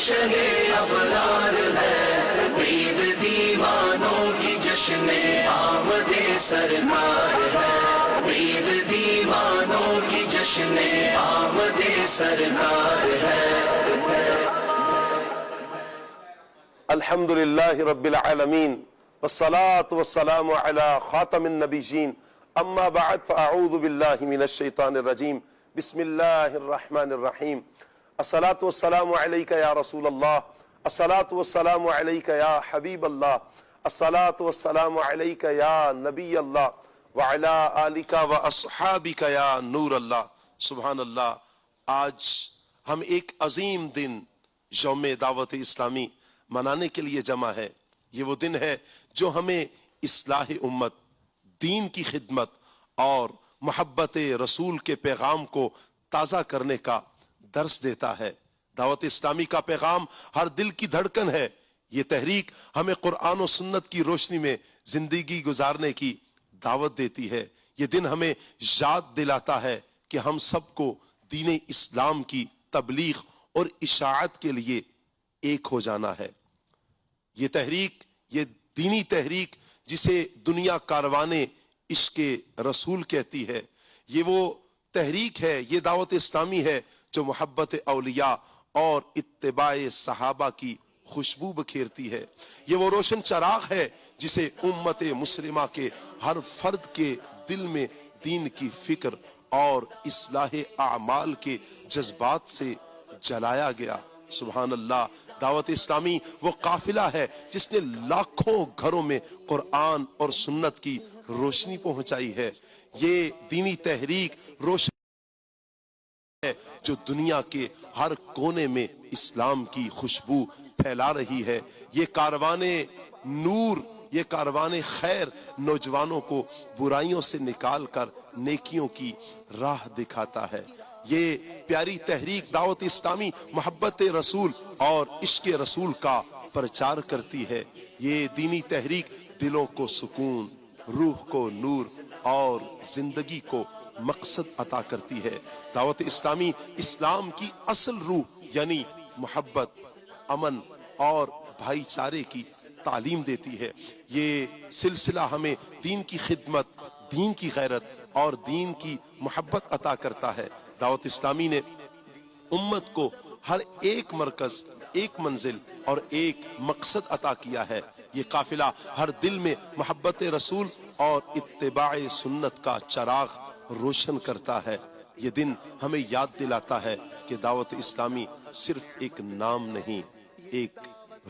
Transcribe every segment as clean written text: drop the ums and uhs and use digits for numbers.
شہے ابرار ہے، عید دیوانوں کی جشن آمد سرکار ہے، عید دیوانوں کی جشن آمد سرکار ہے۔ الحمدللہ رب العالمین والصلاة والسلام علی خاتم النبیین، اما بعد فاعوذ باللہ من الشیطان الرجیم، بسم اللہ الرحمن الرحیم۔ الصلاة والسلام علیکہ یا رسول اللہ، الصلاة والسلام علیکہ یا حبیب اللہ، الصلاة والسلام علیکہ یا نبی اللہ، وعلی آلکہ واصحابکہ یا نور اللہ۔ سبحان اللہ۔ آج ہم ایک عظیم دن یوم دعوت اسلامی منانے کے لیے جمع ہے۔ یہ وہ دن ہے جو ہمیں اصلاح امت، دین کی خدمت اور محبت رسول کے پیغام کو تازہ کرنے کا درس دیتا ہے۔ دعوت اسلامی کا پیغام ہر دل کی دھڑکن ہے۔ یہ تحریک ہمیں قرآن و سنت کی روشنی میں زندگی گزارنے کی دعوت دیتی ہے۔ یہ دن ہمیں یاد دلاتا ہے کہ ہم سب کو دین اسلام کی تبلیغ اور اشاعت کے لیے ایک ہو جانا ہے۔ یہ تحریک، یہ دینی تحریک جسے دنیا کاروان عشق رسول کہتی ہے، یہ وہ تحریک ہے، یہ دعوت اسلامی ہے جو محبت اولیاء اور اتباع صحابہ کی خوشبو بکھیرتی ہے۔ یہ وہ روشن چراغ ہے جسے امت مسلمہ کے ہر فرد کے دل میں دین کی فکر اور اصلاح اعمال کے جذبات سے جلایا گیا۔ سبحان اللہ۔ دعوت اسلامی وہ قافلہ ہے جس نے لاکھوں گھروں میں قرآن اور سنت کی روشنی پہنچائی ہے۔ یہ دینی تحریک روشن ہے جو دنیا کے ہر کونے میں اسلام کی خوشبو پھیلا رہی ہے۔ یہ کاروان نور، یہ کاروان خیر نوجوانوں کو برائیوں سے نکال کر نیکیوں کی راہ دکھاتا ہے۔ یہ پیاری تحریک دعوت اسلامی محبت رسول اور عشق رسول کا پرچار کرتی ہے۔ یہ دینی تحریک دلوں کو سکون، روح کو نور اور زندگی کو مقصد عطا کرتی ہے۔ دعوت اسلامی اسلام کی اصل روح یعنی محبت، امن اور بھائی چارے کی تعلیم دیتی ہے۔ یہ سلسلہ ہمیں دین کی خدمت، دین کی غیرت اور دین کی محبت عطا کرتا ہے۔ دعوت اسلامی نے امت کو ہر ایک مرکز، ایک منزل اور ایک مقصد عطا کیا ہے۔ یہ قافلہ ہر دل میں محبت رسول اور اتباع سنت کا چراغ روشن کرتا ہے۔ یہ دن ہمیں یاد دلاتا ہے کہ دعوت اسلامی صرف ایک نام نہیں، ایک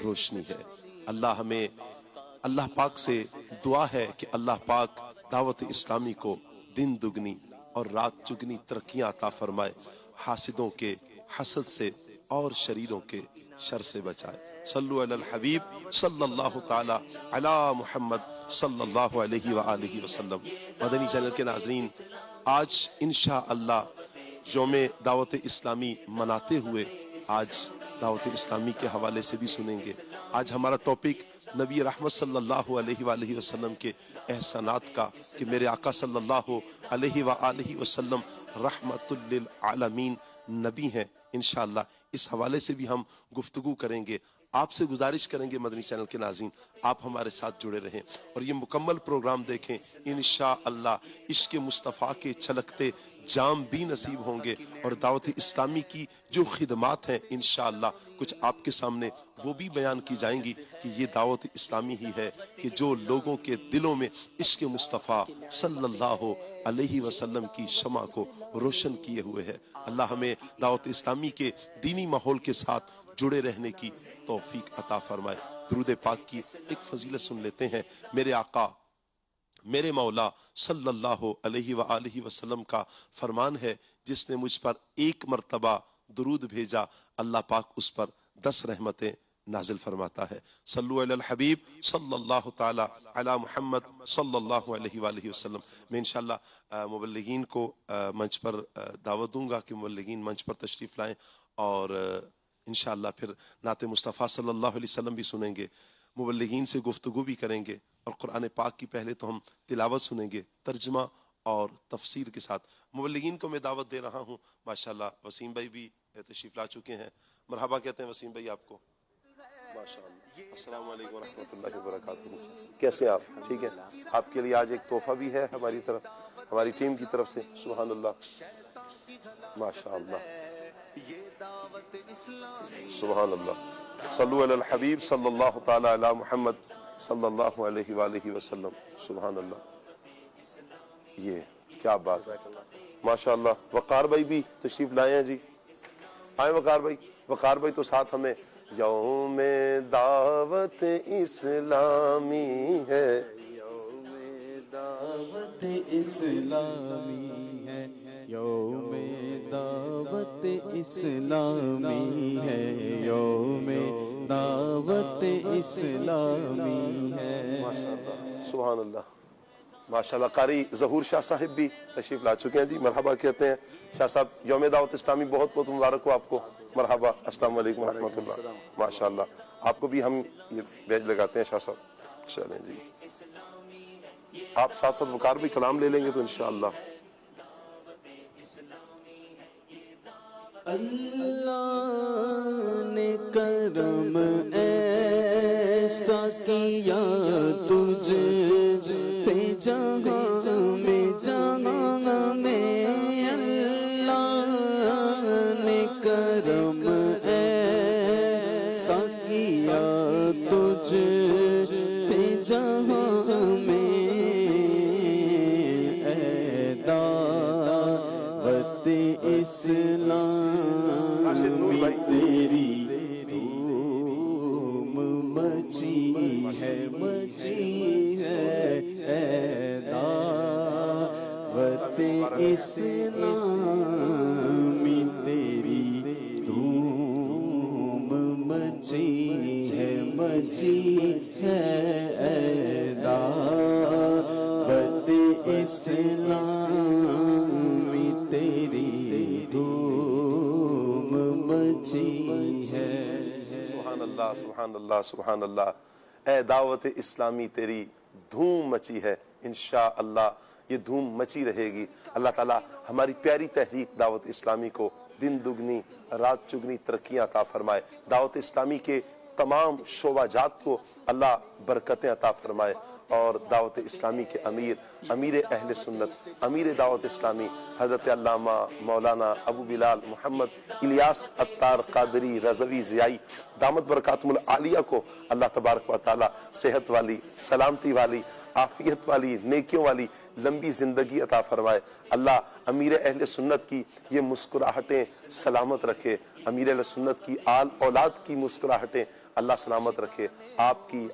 روشنی ہے۔ اللہ پاک سے دعا ہے کہ اللہ پاک دعوت اسلامی کو دن دگنی اور رات چگنی ترقیاں عطا فرمائے، حاسدوں کے حسد سے اور شریروں کے شر سے بچائے۔ صلو علی الحبیب صلی اللہ تعالی علی محمد صلی اللہ علیہ وآلہ وسلم۔ مدنی چینل کے ناظرین، آج انشاءاللہ یوم دعوت اسلامی مناتے ہوئے آج دعوت اسلامی کے حوالے سے بھی سنیں گے۔ آج ہمارا ٹاپک نبی رحمت صلی اللہ علیہ وآلہ وسلم کے احسانات کا، کہ میرے آقا صلی اللہ علیہ وآلہ وسلم رحمت للعالمین نبی ہیں۔ انشاءاللہ اس حوالے سے بھی ہم گفتگو کریں گے۔ آپ سے گزارش کریں گے مدنی چینل کے ناظرین، آپ ہمارے ساتھ جڑے رہیں اور یہ مکمل پروگرام دیکھیں۔ انشاءاللہ عشق مصطفیٰ کے چھلکتے جام بھی نصیب ہوں گے، اور دعوت اسلامی کی جو خدمات ہیں انشاءاللہ کچھ آپ کے سامنے وہ بھی بیان کی جائیں گی، کہ یہ دعوت اسلامی ہی ہے کہ جو لوگوں کے دلوں میں عشق مصطفیٰ صلی اللہ علیہ وسلم کی شمع کو روشن کیے ہوئے ہے۔ اللہ ہمیں دعوت اسلامی کے دینی ماحول کے ساتھ جڑے رہنے کی توفیق عطا فرمائے۔ درود پاک کی ایک فضیلت سن لیتے ہیں۔ میرے آقا، میرے مولا صلی اللہ علیہ وآلہ وسلم کا فرمان ہے، جس نے مجھ پر ایک مرتبہ درود بھیجا اللہ پاک اس پر 10 رحمتیں نازل فرماتا ہے۔ صلو علی الحبیب صلی اللہ تعالی علی محمد صلی اللہ علیہ وآلہ وسلم۔ میں انشاءاللہ مبلغین کو منچ پر دعوت دوں گا کہ مبلغین منچ پر تشریف لائیں، اور انشاءاللہ پھر نعت مصطفیٰ صلی اللہ علیہ وسلم بھی سنیں گے، مبلغین سے گفتگو بھی کریں گے، اور قرآن پاک کی پہلے تو ہم تلاوت سنیں گے ترجمہ اور تفسیر کے ساتھ۔ مبلغین کو میں دعوت دے رہا ہوں، ماشاءاللہ وسیم بھائی بھی تشریف لا چکے ہیں. مرحبا کہتے ہیں وسیم بھائی آپ کو. ماشاءاللہ. السلام علیکم ورحمۃ اللہ وبرکاتہ. کیسے ہیں آپ؟ ٹھیک ہے. آپ کے لیے آج ایک تحفہ بھی ہے ہماری طرف، ہماری ٹیم کی طرف سے. سبحان اللہ، ماشاءاللہ، سبحان اللہ. صلو علی الحبیب صلی اللہ تعالی علی محمد صلی اللہ علیہ وآلہ وسلم. سبحان اللہ. یہ کیا بات ہے، ماشاءاللہ. وقار بھائی بھی تشریف لائے ہیں جی. آئیں وقار بھائی. وقار بھائی تو ساتھ ہمیں یوم دعوت اسلامی ہے، یوم دعوت اسلامی ہے، یوم دعوت اسلامی ہے، یوم دعوت اسلامی ہے. ماشاءاللہ، سبحان اللہ، ماشاءاللہ. قاری ظہور شاہ صاحب بھی تشریف لا چکے ہیں جی. مرحبا کہتے ہیں شاہ صاحب. یوم دعوت اسلامی بہت بہت مبارک ہو آپ کو. مرحبا. السلام علیکم ورحمۃ اللہ. ماشاءاللہ. آپ کو بھی ہم یہ بیج لگاتے ہیں شاہ صاحب. چلیں جی. آپ ساتھ ساتھ وقار بھی کلام لے لیں گے تو انشاءاللہ. اللہ نے کرم ایسا کیا تجھ پہ جہاں میں، جہاں میں. اللہ نے کرم ایسا کیا تجھ پہ جہاں میں. اے دعوت اسلام تیری دھوم مچی ہے، مچی ہے. اے دعوت اسلام تیری دھوم مچی ہے، مچی ہے. اے دعوت اسلام تیری دھوم مچی ہے. سبحان اللہ، سبحان اللہ، سبحان اللہ. اے دعوت اسلامی تیری دھوم مچی ہے. انشاءاللہ یہ دھوم مچی رہے گی. اللہ تعالیٰ ہماری پیاری تحریک دعوت اسلامی کو دن دگنی رات چگنی ترقیاں عطا فرمائے. دعوت اسلامی کے تمام شعبہ جات کو اللہ برکتیں عطا فرمائے. اور دعوت اسلامی کے امیر اہل سنت، امیر دعوت اسلامی حضرت علامہ مولانا ابو بلال محمد الیاس عطار قادری رضوی ضیائی دامت برکاتہم العالیہ کو اللہ تبارک و تعالی صحت والی، سلامتی والی، عافیت والی، نیکیوں والی لمبی زندگی عطا فرمائے. اللہ امیر اہل سنت کی یہ مسکراہٹیں سلامت رکھے. امیر اہل سنت کی آل اولاد کی مسکراہٹیں اللہ سلامت رکھے. آپ کی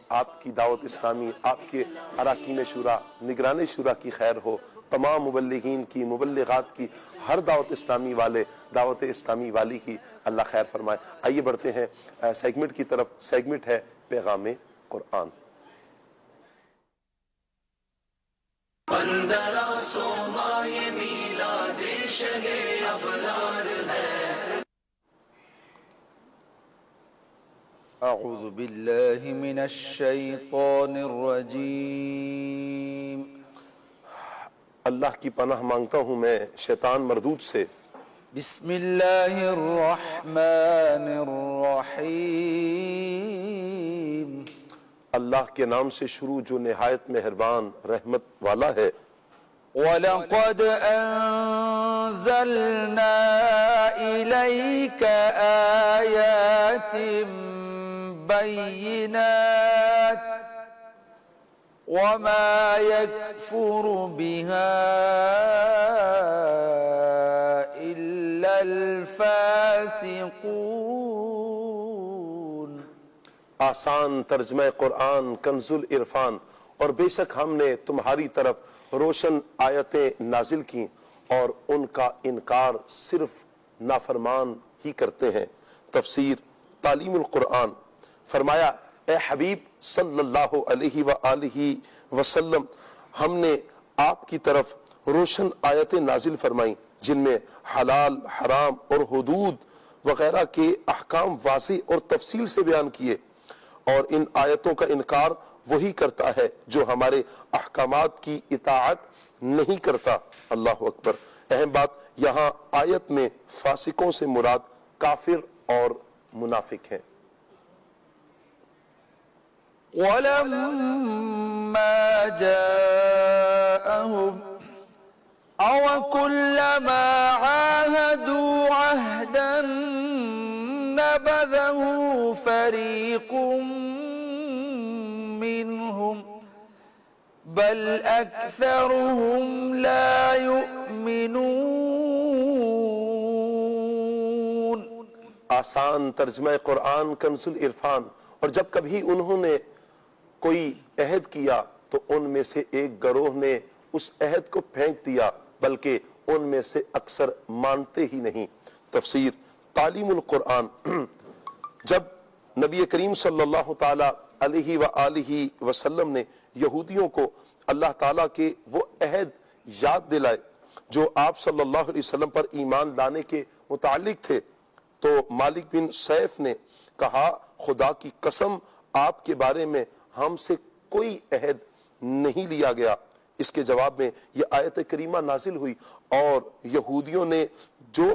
دعوت اسلامی، آپ کے اراکین شورا، نگران شورا کی خیر ہو. تمام مبلغین کی، مبلغات کی، ہر دعوت اسلامی والے، دعوت اسلامی والی کی اللہ خیر فرمائے. آئیے بڑھتے ہیں سیگمنٹ کی طرف. سیگمنٹ ہے پیغام قرآن. 15 ماہ میلاد شہ ابرار ہے. اعوذ باللہ من الشیطان الرجیم. اللہ کی پناہ مانگتا ہوں میں شیطان مردود سے. بسم اللہ الرحمن الرحیم. اللہ کے نام سے شروع جو نہایت مہربان رحمت والا ہے. وَلَقَدْ أَنزَلْنَا إِلَيْكَ آيَاتٍ بَيِّنَاتٍ وَمَا يَكْفُرُ بِهَا إِلَّا الْفَاسِقُونَ. آسان ترجمہ قرآن کنز العرفان. اور بے شک ہم نے تمہاری طرف روشن آیتیں نازل کی اور ان کا انکار صرف نافرمان ہی کرتے ہیں. تفسیر تعلیم القرآن. فرمایا اے حبیب صلی اللہ علیہ وآلہ وسلم، ہم نے آپ کی طرف روشن آیتیں نازل فرمائیں جن میں حلال، حرام اور حدود وغیرہ کے احکام واضح اور تفصیل سے بیان کیے. اور ان آیتوں کا انکار وہی کرتا ہے جو ہمارے احکامات کی اطاعت نہیں کرتا. اللہ اکبر. اہم بات، یہاں آیت میں فاسقوں سے مراد کافر اور منافق ہیں۔ وَلَمَّا جَاءَهُمْ أَوَكُلَّمَا عَاهَدُوا عَهْدًا نَبَذَهُ فَرِيقٌ مِّنْهُمْ بَلْ أَكْثَرُهُمْ لَا يُؤْمِنُونَ۔ آسان ترجمہ قرآن کنز العرفان۔ اور جب کبھی انہوں نے کوئی عہد کیا تو ان میں سے ایک گروہ نے اس عہد کو پھینک دیا، بلکہ ان میں سے اکثر مانتے ہی نہیں۔ تفسیر تعلیم القرآن۔ جب نبی کریم صلی اللہ تعالی علیہ وآلہ وسلم نے یہودیوں کو اللہ تعالیٰ کے وہ عہد یاد دلائے جو آپ صلی اللہ علیہ وسلم پر ایمان لانے کے متعلق تھے، تو مالک بن سیف نے کہا خدا کی قسم آپ کے بارے میں ہم سے کوئی عہد نہیں لیا گیا۔ اس کے جواب میں یہ آیت کریمہ نازل ہوئی، اور یہودیوں نے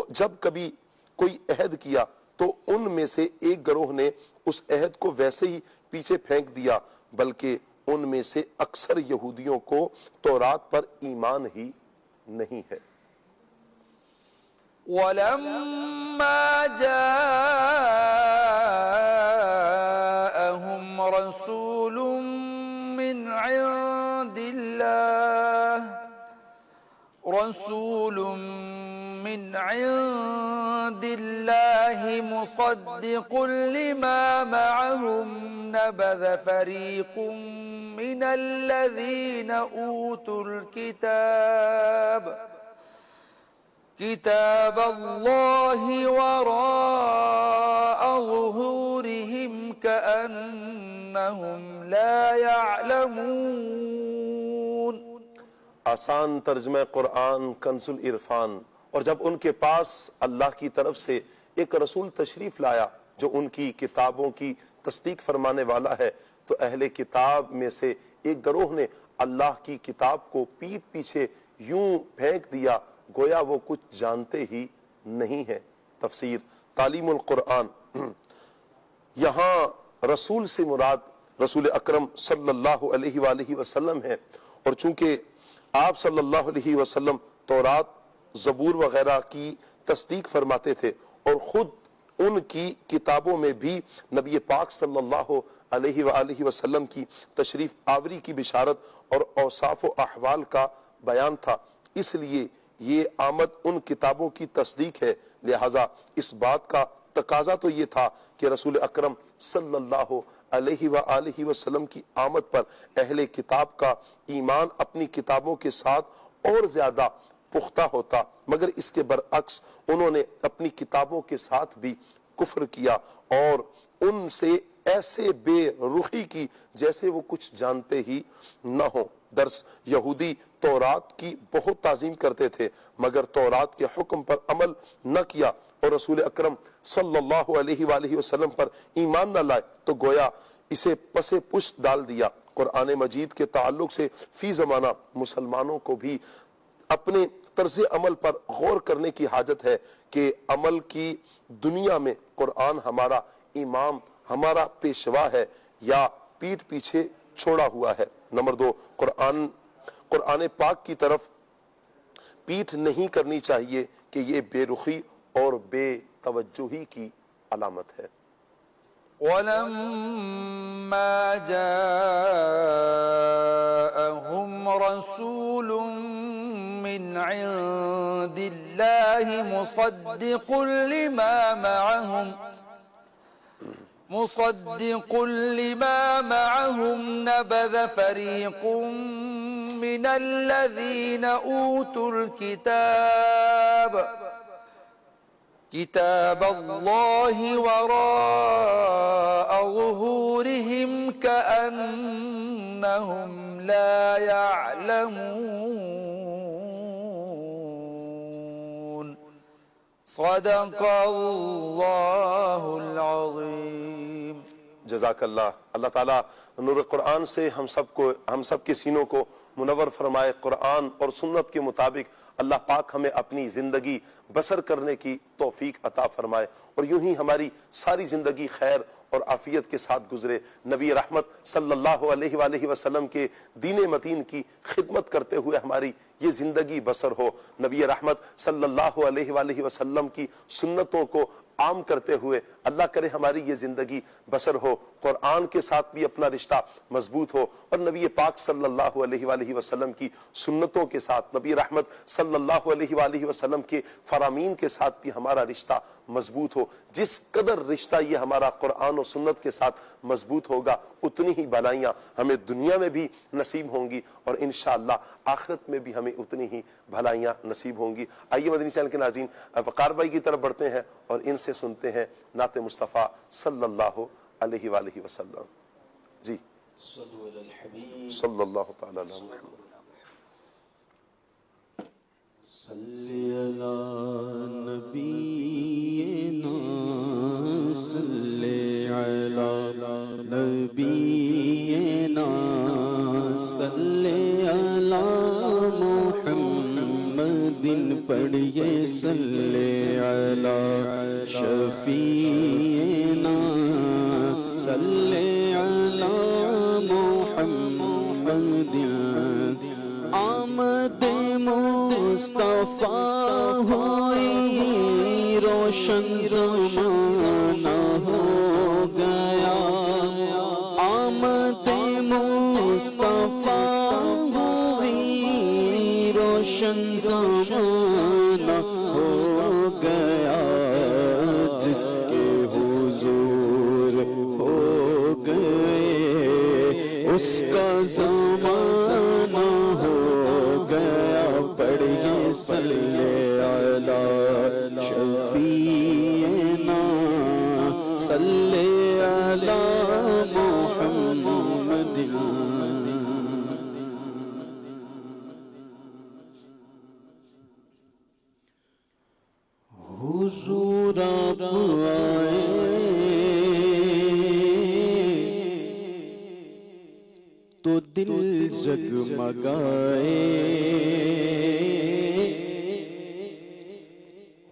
جب کبھی کوئی عہد کیا تو ان میں سے ایک گروہ نے اس عہد کو ویسے ہی پیچھے پھینک دیا، بلکہ ان میں سے اکثر یہودیوں کو تورات پر ایمان ہی نہیں ہے۔ وَلَمَّا جَاءَهُمْ رَسُولٌ مِّنْ عِندِ اللَّهِ مُصَدِّقٌ لِّمَا مَعَهُمْ نَبَذَ فَرِيقٌ مِّنَ الَّذِينَ أُوتُوا الْكِتَابَ كِتَابَ اللَّهِ وَرَاءَ ظُهُورِهِمْ كَأَنَّهُمْ لَا يَعْلَمُونَ۔ آسان ترجمہ قرآن کنز العرفان۔ اور جب ان کے پاس اللہ کی طرف سے ایک رسول تشریف لایا جو ان کی کتابوں کی تصدیق فرمانے والا ہے، تو اہل کتاب میں سے ایک گروہ نے اللہ کی کتاب کو پیٹھ پیچھے یوں پھینک دیا گویا وہ کچھ جانتے ہی نہیں ہے۔ تفسیر تعلیم القرآن۔ یہاں رسول سے مراد رسول اکرم صلی اللہ علیہ وآلہ وسلم ہے، اور چونکہ آپ صلی اللہ علیہ وسلم تورات، زبور وغیرہ کی تصدیق فرماتے تھے، اور خود ان کی کتابوں میں بھی نبی پاک صلی اللہ علیہ وآلہ وسلم کی تشریف آوری کی بشارت اور اوصاف و احوال کا بیان تھا، اس لیے یہ آمد ان کتابوں کی تصدیق ہے۔ لہٰذا اس بات کا تقاضا تو یہ تھا کہ رسول اکرم صلی اللہ علیہ وآلہ وسلم کی آمد پر اہل کتاب کا ایمان اپنی کتابوں کے ساتھ اور زیادہ پختہ ہوتا، مگر اس کے برعکس انہوں نے اپنی کتابوں کے ساتھ بھی کفر کیا اور ان سے ایسے بے رخی کی جیسے وہ کچھ جانتے ہی نہ ہوں۔ درس یہودی تورات کی بہت تعظیم کرتے تھے، مگر تورات کے حکم پر عمل نہ کیا اور رسول اکرم صلی اللہ علیہ وآلہ وسلم پر ایمان نہ لائے تو گویا اسے پس پشت ڈال دیا۔ قرآن مجید کے تعلق سے فی زمانہ مسلمانوں کو بھی اپنے طرز عمل پر غور کرنے کی حاجت ہے کہ عمل کی دنیا میں قرآن ہمارا امام، ہمارا پیشوا ہے یا پیٹھ پیچھے چھوڑا ہوا ہے۔ نمبر 2، قرآن پاک کی طرف پیٹھ نہیں کرنی چاہیے کہ یہ بے رخی اور بے توجہی کی علامت ہے۔ وَلَمَّا جَاءَهُمْ رَسُولٌ مِّنْ عِندِ اللَّهِ مُصَدِّقٌ لِّمَا مَعَهُمْ نَبَذَ فَرِيقٌ مِّنَ الَّذِينَ أُوتُوا الْكِتَابَ كِتَابَ اللَّهِ وَرَاءَ ظُهُورِهِمْ كَأَنَّهُمْ لَا يَعْلَمُونَ۔ صدق اللہ العظیم۔ جزاک اللہ. اللہ تعالیٰ نور قرآن سے ہم سب کے سینوں کو منور فرمائے. قرآن اور سنت کے مطابق اللہ پاک ہمیں اپنی زندگی بسر کرنے کی توفیق عطا فرمائے اور یوں ہی ہماری ساری زندگی خیر اور عافیت کے ساتھ گزرے. نبی رحمت صلی اللہ علیہ وآلہ وسلم کے دین متین کی خدمت کرتے ہوئے ہماری یہ زندگی بسر ہو. نبی رحمت صلی اللہ علیہ وآلہ وسلم کی سنتوں کو عام کرتے ہوئے اللہ کرے ہماری یہ زندگی بسر ہو. قرآن کے ساتھ بھی اپنا رشتہ مضبوط ہو اور نبی پاک صلی اللہ علیہ وآلہ وسلم کی سنتوں کے ساتھ, نبی رحمت صلی اللہ علیہ وآلہ وسلم کے فرامین کے ساتھ بھی ہمارا رشتہ مضبوط ہو. جس قدر رشتہ یہ ہمارا قرآن و سنت کے ساتھ مضبوط ہوگا اتنی ہی بھلائیاں ہمیں دنیا میں بھی نصیب ہوں گی اور انشاءاللہ آخرت میں بھی ہمیں اتنی ہی بھلائیاں نصیب ہوں گی. آئیے مدنی چینل کے ناظرین وقار بھائی کی طرف بڑھتے ہیں اور ان سے سنتے ہیں نعت مصطفیٰ صلی اللہ علیہ وآلہ وسلم. جی صلی اللہ تعالی علیہ وسلم. صلی علی نبینا صلی علی نبینا صلی علی محمد پڑھیے صلی علی شفیعنا صلی علی محمد آمد مصطفیٰ ہوئی روشن زمانہ ہو گیا. آمد مصطفیٰ ہوئی روشن زمانہ ہو گیا. جس کے حضور ہو گئے اس کا زمانہ ہو گیا. پڑھیے صلی علی شفیعنا صلی علی محمد. حضور آپ آئے تو دل جگمگائے.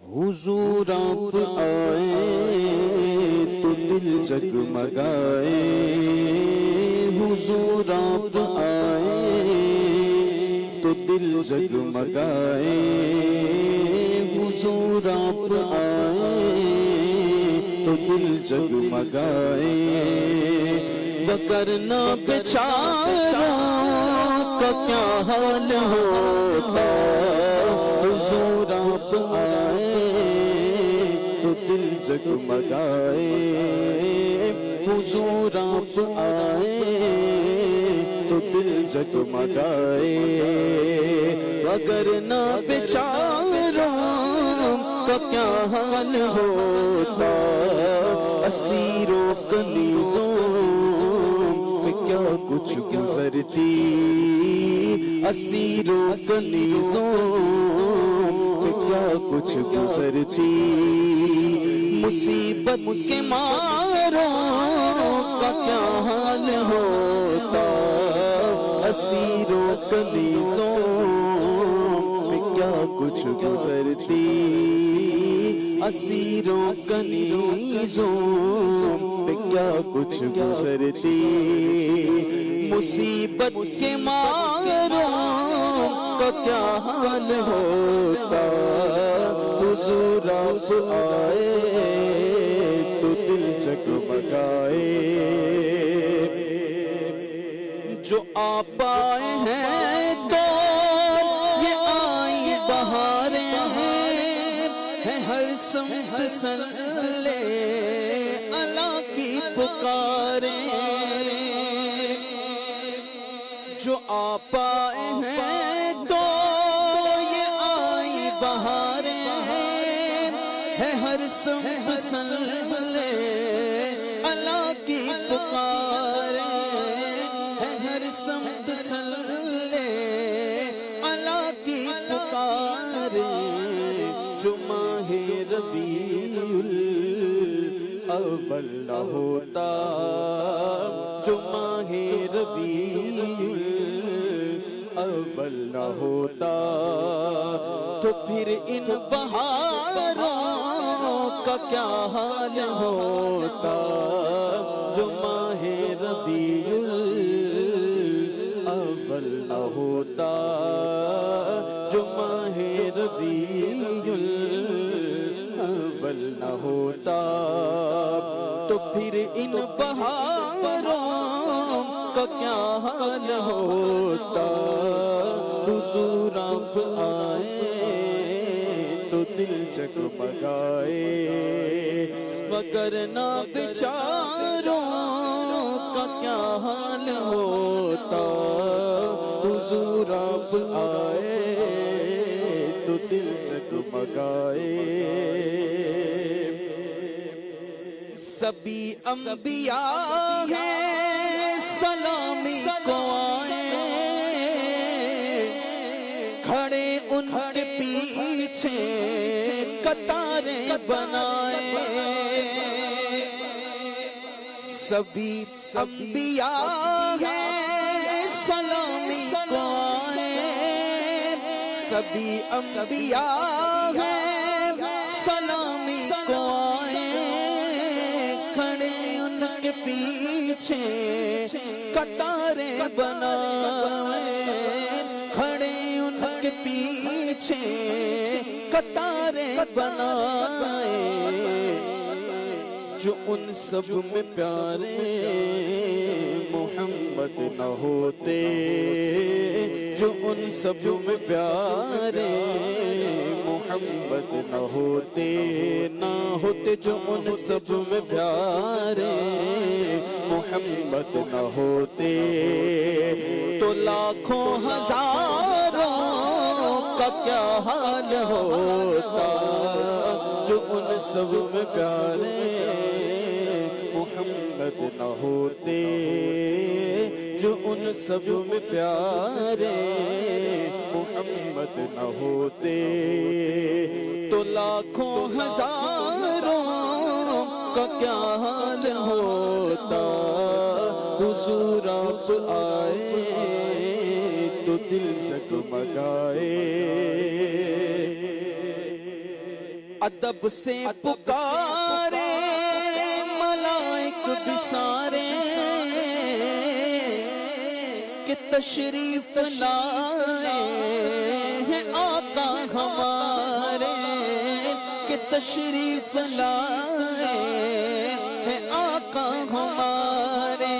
حضور آپ آئے تو دل جگمگائے. حضور آپ آئے تو دل جگمگائے. حضور آپ آئے تو دل جگمگائے. وگرنہ بیچاروں کا کیا حال ہوتا. حضور آپ آئے تو دل جگمگائے. حضور آپ آئے تو دل جگمگائے. وگرنہ بیچاروں کا کیا حال ہوتا. اسیروں کنیزوں میں کیا کچھ گزرتی. اسیروں کنیزوں میں کیا کچھ گزرتی. مصیبت کے ماروں کا کیا حال ہوتا. اسیروں کنیزوں میں کیا کچھ گزرتی. اسیروں کنیزوں پہ کیا کچھ گزرتی. مصیبت کے ماروں کا کیا حال ہوتا. حضور آپ آئے تو دل جگمگائے. جو آپ آئے ہیں تو یہ آئی بہاریں ہیں. ہر سمت صلی اللہ کی پکاریں. جو آپ آئے ہیں تو یہ آئی بہاریں ہیں. ہر سمت صلی اللہ کی پکاریں. ہر سمت صلی اللہ کی پکاریں. جو ماہ ربیع اول نہ ہوتا جو ماہ ربیع اول نہ ہوتا تو پھر ان بہاروں کا کیا حال ہوتا جو ماہ ربیع اول نہ ہوتا جو ماہ ربیع اول نہ ہوتا تو پھر ان بہاروں کا کیا حال ہوتا حضور آپ آئے تو دل جگمگائے وگرنہ بیچاروں کا کیا حال ہوتا حضور آپ آئے تو دل جگمگائے سبھی انبیاء ہیں سلامی کو آئے کھڑے ان کے پیچھے قطاریں بنائے سبھی انبیاء ہیں سلامی کو آئے سبھی انبیاء ہیں سلامی کو آئے کھڑے ان کے پیچھے قطاریں بنائے کھڑے ان کے پیچھے قطاریں بنائے جو ان سب میں پیارے محمد نہ ہوتے جو ان سب میں پیارے محمد نہ ہوتے جو ان سب میں پیارے محمد نہ ہوتے تو لاکھوں ہزاروں کا کیا حال ہوتا جو ان سب میں پیارے محمد نہ ہوتے جو ان سب میں پیارے محمد نہ ہوتے تو لاکھوں ہزاروں کا کیا حال ہوتا حضور آپ آئے تو دل جگمگائے ادب سے پکارے ملائک بھی سارے کہ تشریف لائے ہیں آقا ہمارے کہ تشریف لائے ہیں آقا ہمارے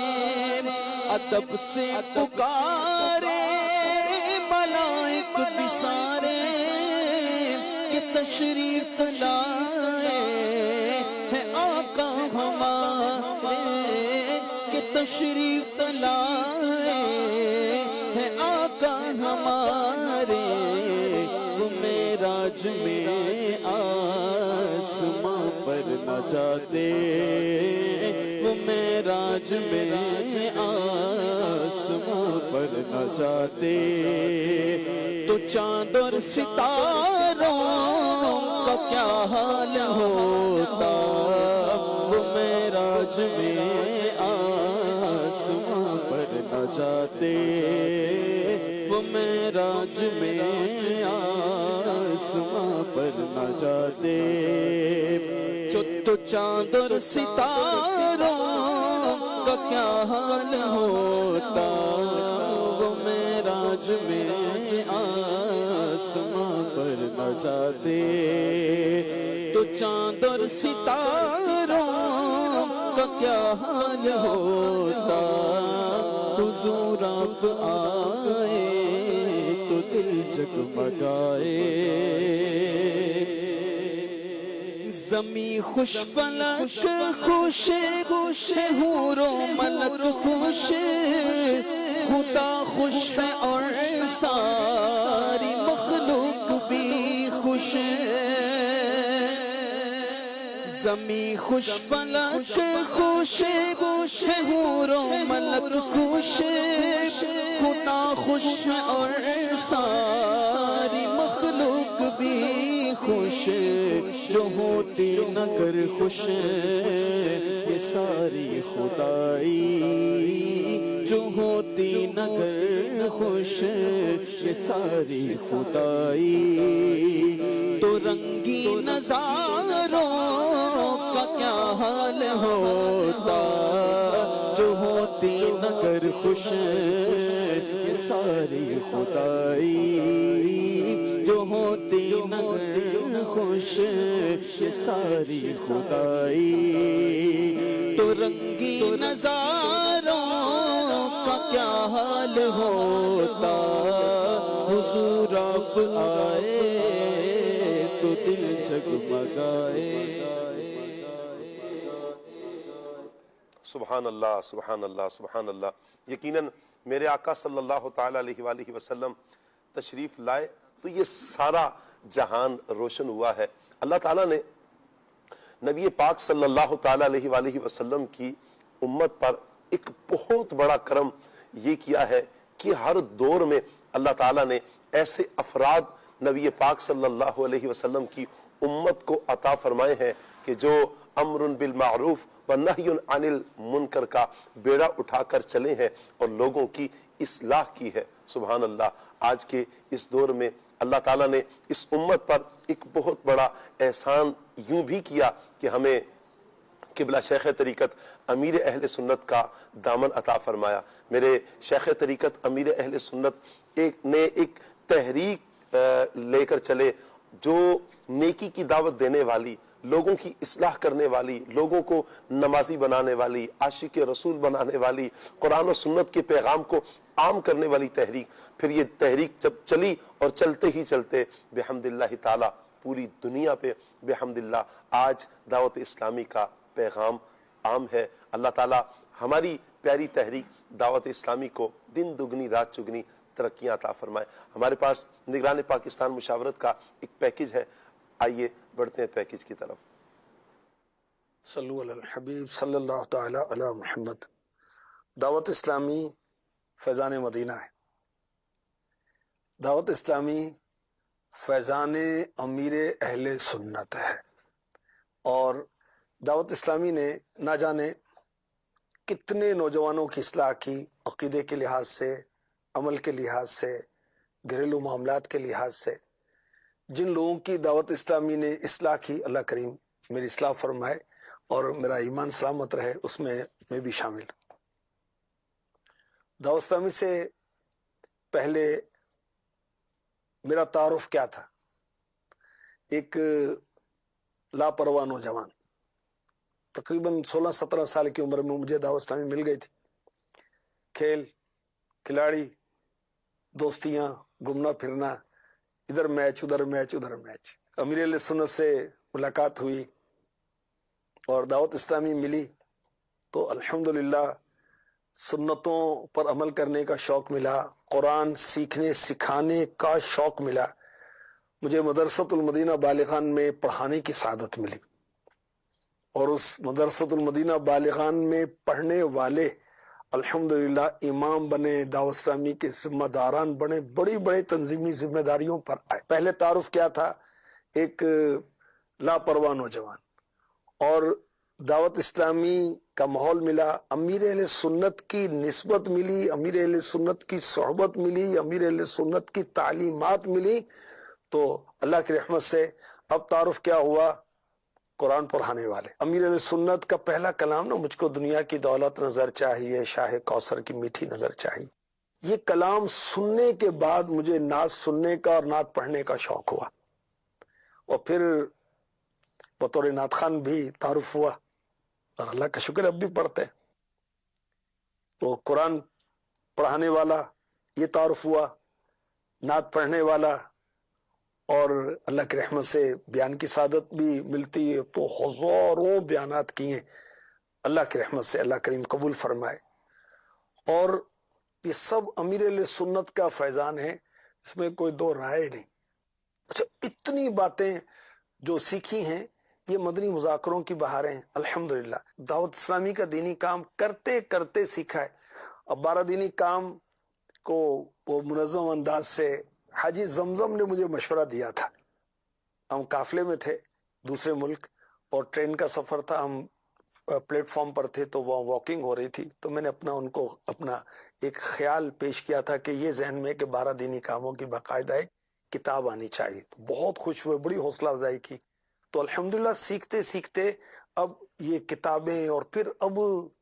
ادب سے پکارے ملائک بھی سارے کہ تشریف لائے ہیں آقا ہمارے کہ تشریف لائے ہیں آقا ہمارے وہ معراج میں آسماں پر نہ جاتے وہ معراج میں آسماں پر نہ جاتے تو چاند اور ستاروں کا کیا حال ہوتا وہ معراج میں آسماں پر نہ جاتے وہ معراج میں آسماں پر نہ جاتے تو چاند اور ستاروں کا کیا حال ہوتا وہ معراج میں آسماں پر نہ جاتے تو چاند اور ستاروں کا کیا حال ہوتا حضور آپ آئے تو دل جگمگائے زمین خوش فلک خوش خوش حور و ملک خوش خدا خوش ہے اور ساری مخلوق بھی خوش زمین خوش فلک خوش ہے حور و ملک خوش خدا خوش ہے اور ساری مخلوق بھی خوش جو ہوتی نگر خوش یہ ساری خدائی جو ہوتی نگر خوش یہ ساری خدائی تو رنگی نظاروں کا کیا حال ہوتا جو ہوتی نگر خوش یہ ساری خدائی جو ہوتی نگر خوش یہ ساری خدائی تو رنگی نظاروں کا کیا حال ہوتا حضور آپ آئے تو دل جگمگائے سبحان اللہ سبحان اللہ سبحان اللہ یقیناً میرے آقا صلی اللہ تعالیٰ علیہ وآلہ وسلم تشریف لائے تو یہ سارا جہان روشن ہوا ہے۔ اللہ تعالیٰ نے نبی پاک صلی اللہ تعالیٰ علیہ وآلہ وسلم کی امت پر ایک بہت بڑا کرم یہ کیا ہے کہ ہر دور میں اللہ تعالیٰ نے ایسے افراد نبی پاک صلی اللہ علیہ وسلم کی امت کو عطا فرمائے ہیں کہ جو امر بالمعروف و نہی عن المنکر کا بیڑا اٹھا کر چلے ہیں اور لوگوں کی اصلاح کی ہے۔ سبحان اللہ، آج کے اس دور میں اللہ تعالیٰ نے اس امت پر ایک بہت بڑا احسان یوں بھی کیا کہ ہمیں قبلہ شیخ طریقت امیر اہل سنت کا دامن عطا فرمایا۔ میرے شیخ طریقت امیر اہل سنت نے ایک تحریک لے کر چلے جو نیکی کی دعوت دینے والی، لوگوں کی اصلاح کرنے والی، لوگوں کو نمازی بنانے والی، عاشق رسول بنانے والی، قرآن و سنت کے پیغام کو عام کرنے والی تحریک۔ پھر یہ تحریک جب چلی اور چلتے ہی چلتے بحمد اللہ تعالی پوری دنیا پہ بحمد اللہ آج دعوت اسلامی کا پیغام عام ہے۔ اللہ تعالی ہماری پیاری تحریک دعوت اسلامی کو دن دگنی رات چگنی ترقیاں عطا فرمائے۔ ہمارے پاس نگران پاکستان مشاورت کا ایک پیکج ہے، آئیے بڑھتے ہیں پیکج کی طرف۔ صلو علی الحبیب صلی اللہ تعالی علی محمد۔ دعوت اسلامی فیضان مدینہ ہے، دعوت اسلامی فیضان امیر اہل سنت ہے، اور دعوت اسلامی نے نہ جانے کتنے نوجوانوں کی اصلاح کی، عقیدے کے لحاظ سے، عمل کے لحاظ سے، گھریلو معاملات کے لحاظ سے۔ جن لوگوں کی دعوت اسلامی نے اصلاح کی، اللہ کریم میری اصلاح فرمائے اور میرا ایمان سلامت رہے، اس میں بھی شامل۔ دعوت اسلامی سے پہلے میرا تعارف کیا تھا؟ ایک لاپرواہ نوجوان، تقریباً 16-17 سال کی عمر میں مجھے دعوت اسلامی مل گئی تھی۔ کھیل کھلاڑی، دوستیاں، گھومنا پھرنا، ادھر میچ ادھر میچ ادھر میچ۔ امیر علیہ سنت سے ملاقات ہوئی اور دعوت اسلامی ملی تو الحمدللہ سنتوں پر عمل کرنے کا شوق ملا، قرآن سیکھنے سکھانے کا شوق ملا۔ مجھے مدرسۃ المدینہ بالغان میں پڑھانے کی سعادت ملی، اور اس مدرسۃ المدینہ بالغان میں پڑھنے والے الحمدللہ امام بنے، دعوت اسلامی کے ذمہ داران بنے، بڑی بڑی تنظیمی ذمہ داریوں پر آئے۔ پہلے تعارف کیا تھا؟ ایک لاپرواہ نوجوان، اور دعوت اسلامی کا ماحول ملا، امیر اہل سنت کی نسبت ملی، امیر اہل سنت کی صحبت ملی، امیر اہل سنت کی تعلیمات ملی، تو اللہ کی رحمت سے اب تعارف کیا ہوا؟ قرآن پڑھانے والے۔ امیر علیہ سنت کا پہلا کلام نا، مجھ کو دنیا کی دولت نظر چاہیے، شاہ کوثر کی میٹھی نظر چاہیے، یہ کلام سننے کے بعد مجھے نعت سننے کا اور نعت پڑھنے کا شوق ہوا، اور پھر بطور نعت خان بھی تعارف ہوا، اور اللہ کا شکر اب بھی پڑھتے ہیں۔ تو قرآن پڑھانے والا یہ تعارف ہوا، نعت پڑھنے والا، اور اللہ کی رحمت سے بیان کی سعادت بھی ملتی ہے، تو ہزاروں بیانات کیے، اللہ کی رحمت سے اللہ کریم قبول فرمائے۔ اور یہ سب امیر علیہ سنت کا فیضان ہے، اس میں کوئی دو رائے نہیں۔ اچھا، اتنی باتیں جو سیکھی ہیں یہ مدنی مذاکروں کی بہاریں ہیں الحمدللہ. دعوت اسلامی کا دینی کام کرتے کرتے سیکھا ہے. اب 12 دینی کام کو وہ منظم انداز سے حاجی زمزم نے مجھے مشورہ دیا تھا. ہم قافلے میں تھے دوسرے ملک اور ٹرین کا سفر تھا، ہم پلیٹ فارم پر تھے تو وہ واکنگ ہو رہی تھی، تو میں نے ان کو اپنا ایک خیال پیش کیا تھا کہ یہ ذہن میں کہ 12 دینی کاموں کی باقاعدہ ایک کتاب آنی چاہیے. تو بہت خوش ہوئے، بڑی حوصلہ افزائی کی. تو الحمدللہ سیکھتے سیکھتے اب یہ کتابیں، اور پھر اب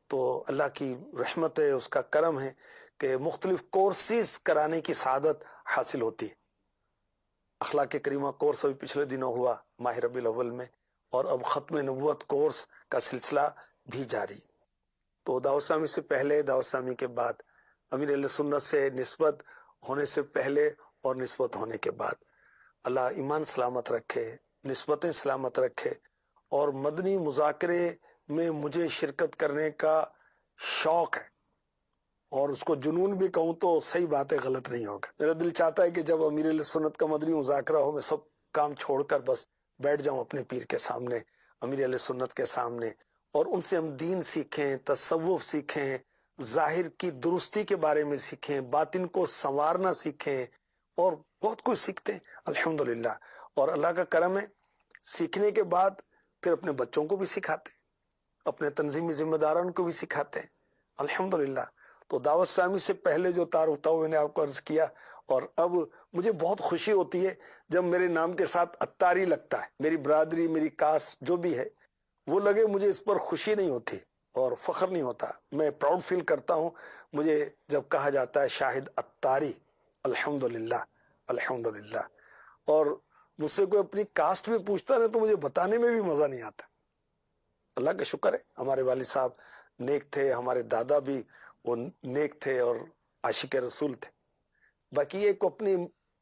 تو اللہ کی رحمت ہے، اس کا کرم ہے کہ مختلف کورسز کرانے کی سعادت حاصل ہوتی ہے. اخلاق کریمہ کورس ابھی پچھلے دنوں ہوا ماہ ربیع الاول میں، اور اب ختم نبوت کورس کا سلسلہ بھی جاری. تو دعوت اسلامی سے پہلے، دعوت اسلامی کے بعد، امیر اہل سنت سے نسبت ہونے سے پہلے اور نسبت ہونے کے بعد، اللہ ایمان سلامت رکھے، نسبتیں سلامت رکھے، اور مدنی مذاکرے میں مجھے شرکت کرنے کا شوق ہے، اور اس کو جنون بھی کہوں تو صحیح بات ہے، غلط نہیں ہوگا. میرا دل چاہتا ہے کہ جب امیر اہل سنت کا مدنی مذاکرہ ہو، میں سب کام چھوڑ کر بس بیٹھ جاؤں اپنے پیر کے سامنے، امیر اہل سنت کے سامنے، اور ان سے ہم دین سیکھیں، تصوف سیکھیں، ظاہر کی درستی کے بارے میں سیکھیں، باطن کو سنوارنا سیکھیں، اور بہت کچھ سیکھتے ہیں الحمدللہ. اور اللہ کا کرم ہے، سیکھنے کے بعد پھر اپنے بچوں کو بھی سکھاتے ہیں، اپنے تنظیمی ذمہ داران کو بھی سکھاتے ہیں الحمدللہ. تو دعوت اسلامی سے پہلے جو تعارف تھا وہ میں نے آپ کو عرض کیا، اور اب مجھے بہت خوشی ہوتی ہے جب میرے نام کے ساتھ اتاری لگتا ہے. میری برادری، میری کاسٹ جو بھی ہے وہ لگے، مجھے اس پر خوشی نہیں ہوتی اور فخر نہیں ہوتا، میں پراؤڈ فیل کرتا ہوں مجھے جب کہا جاتا ہے شاہد اتاری. الحمدللہ الحمدللہ. اور مجھ سے کوئی اپنی کاسٹ میں پوچھتا ہے تو مجھے بتانے میں بھی مزہ نہیں آتا. اللہ کا شکر ہے، ہمارے والد صاحب نیک تھے، ہمارے دادا بھی وہ نیک تھے اور عاشق رسول تھے. باقی یہ کو اپنی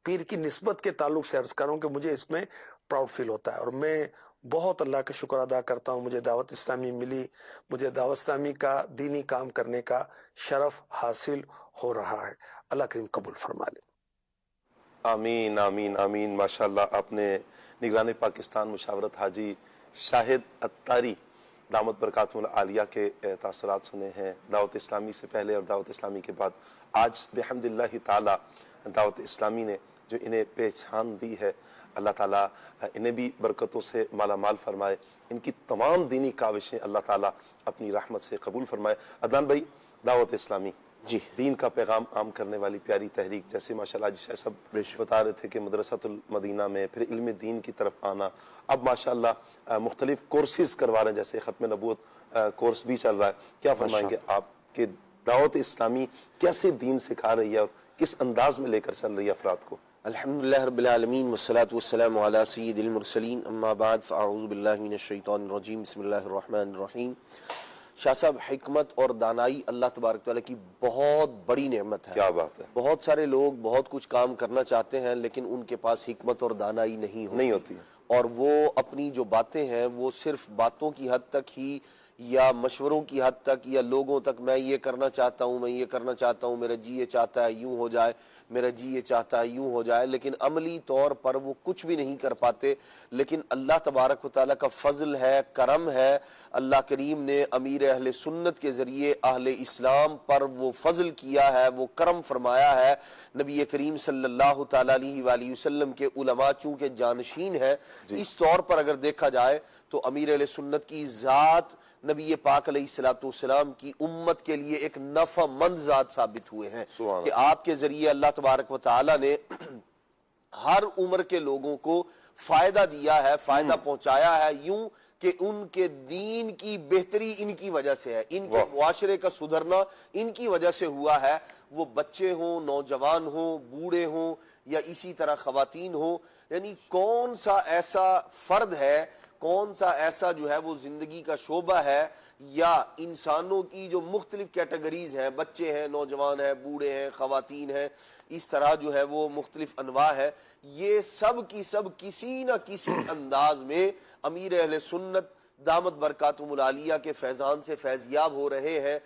پیر کی نسبت کے تعلق سے عرض کروں کہ مجھے اس میں پراؤڈ فیل ہوتا ہے، اور میں بہت اللہ کا شکر ادا کرتا ہوں مجھے دعوت اسلامی ملی، مجھے دعوت اسلامی کا دینی کام کرنے کا شرف حاصل ہو رہا ہے. اللہ کریم قبول فرما لے. آمین آمین آمین. ماشاءاللہ آپ نے نگران پاکستان مشاورت حاجی شاہد اتاری دامت برکاتہم العالیہ کے تاثرات سنے ہیں دعوت اسلامی سے پہلے اور دعوت اسلامی کے بعد. آج بحمد اللہ تعالی دعوت اسلامی نے جو انہیں پہچان دی ہے، اللہ تعالیٰ انہیں بھی برکتوں سے مالا مال فرمائے، ان کی تمام دینی کاوشیں اللہ تعالیٰ اپنی رحمت سے قبول فرمائے. عدنان بھائی، دعوت اسلامی جی، دین کا پیغام عام کرنے والی پیاری تحریک، جیسے ماشاءاللہ جی شاہ صاحب بتا رہے تھے کہ مدرسۃ المدینہ میں پھر علم دین کی طرف آنا، اب ماشاءاللہ مختلف کورسز کروا رہے ہیں، جیسے ختم نبوت کورس بھی چل رہا ہے. کیا فرمائیں گے آپ کہ دعوت اسلامی کیسے دین سکھا رہی ہے اور کس انداز میں لے کر چل رہی ہے افراد کو؟ الحمدللہ رب العالمین والصلاة والسلام علی سید المرسلین، اما بعد فاعوذ باللہ من الشیطان الرجیم، بسم اللہ الرحمن الرحیم. شاہ صاحب، حکمت اور دانائی اللہ تبارک تعالیٰ کی بہت بڑی نعمت ہے. کیا بات ہے. بہت سارے لوگ بہت کچھ کام کرنا چاہتے ہیں لیکن ان کے پاس حکمت اور دانائی نہیں ہوتی، اور وہ اپنی جو باتیں ہیں وہ صرف باتوں کی حد تک ہی یا مشوروں کی حد تک یا لوگوں تک، میں یہ کرنا چاہتا ہوں، میں یہ کرنا چاہتا ہوں، میرا جی یہ چاہتا ہے یوں ہو جائے، میرا جی یہ چاہتا ہے یوں ہو جائے، لیکن عملی طور پر وہ کچھ بھی نہیں کر پاتے. لیکن اللہ تبارک و تعالیٰ کا فضل ہے، کرم ہے. اللہ کریم نے امیر اہل سنت کے ذریعے اہل اسلام پر وہ فضل کیا ہے، وہ کرم فرمایا ہے. نبی کریم صلی اللہ تعالیٰ علیہ وآلہ وسلم کے علماء چونکہ جانشین ہیں، اس طور پر اگر دیکھا جائے تو امیر اہل سنت کی ذات نبی پاک علیہ السلام کی امت کے لیے ایک نفع مند ذات ثابت ہوئے ہیں کہ آپ کے ذریعے اللہ تبارک و تعالی نے ہر عمر کے لوگوں کو فائدہ دیا ہے، فائدہ پہنچایا ہے، یوں کہ ان کے دین کی بہتری ان کی وجہ سے ہے، ان کے معاشرے کا سدھرنا ان کی وجہ سے ہوا ہے. وہ بچے ہوں، نوجوان ہوں، بوڑھے ہوں یا اسی طرح خواتین ہوں، یعنی کون سا ایسا فرد ہے، کون سا ایسا جو ہے وہ زندگی کا شعبہ ہے یا انسانوں کی جو مختلف کیٹیگریز ہیں، بچے ہیں، نوجوان ہیں، بوڑھے ہیں، خواتین ہیں، اس طرح جو ہے وہ مختلف انواع ہے، یہ سب کی سب کسی نہ کسی انداز میں امیر اہل سنت دامت برکاتہم العالیہ کے فیضان سے فیضیاب ہو رہے ہیں،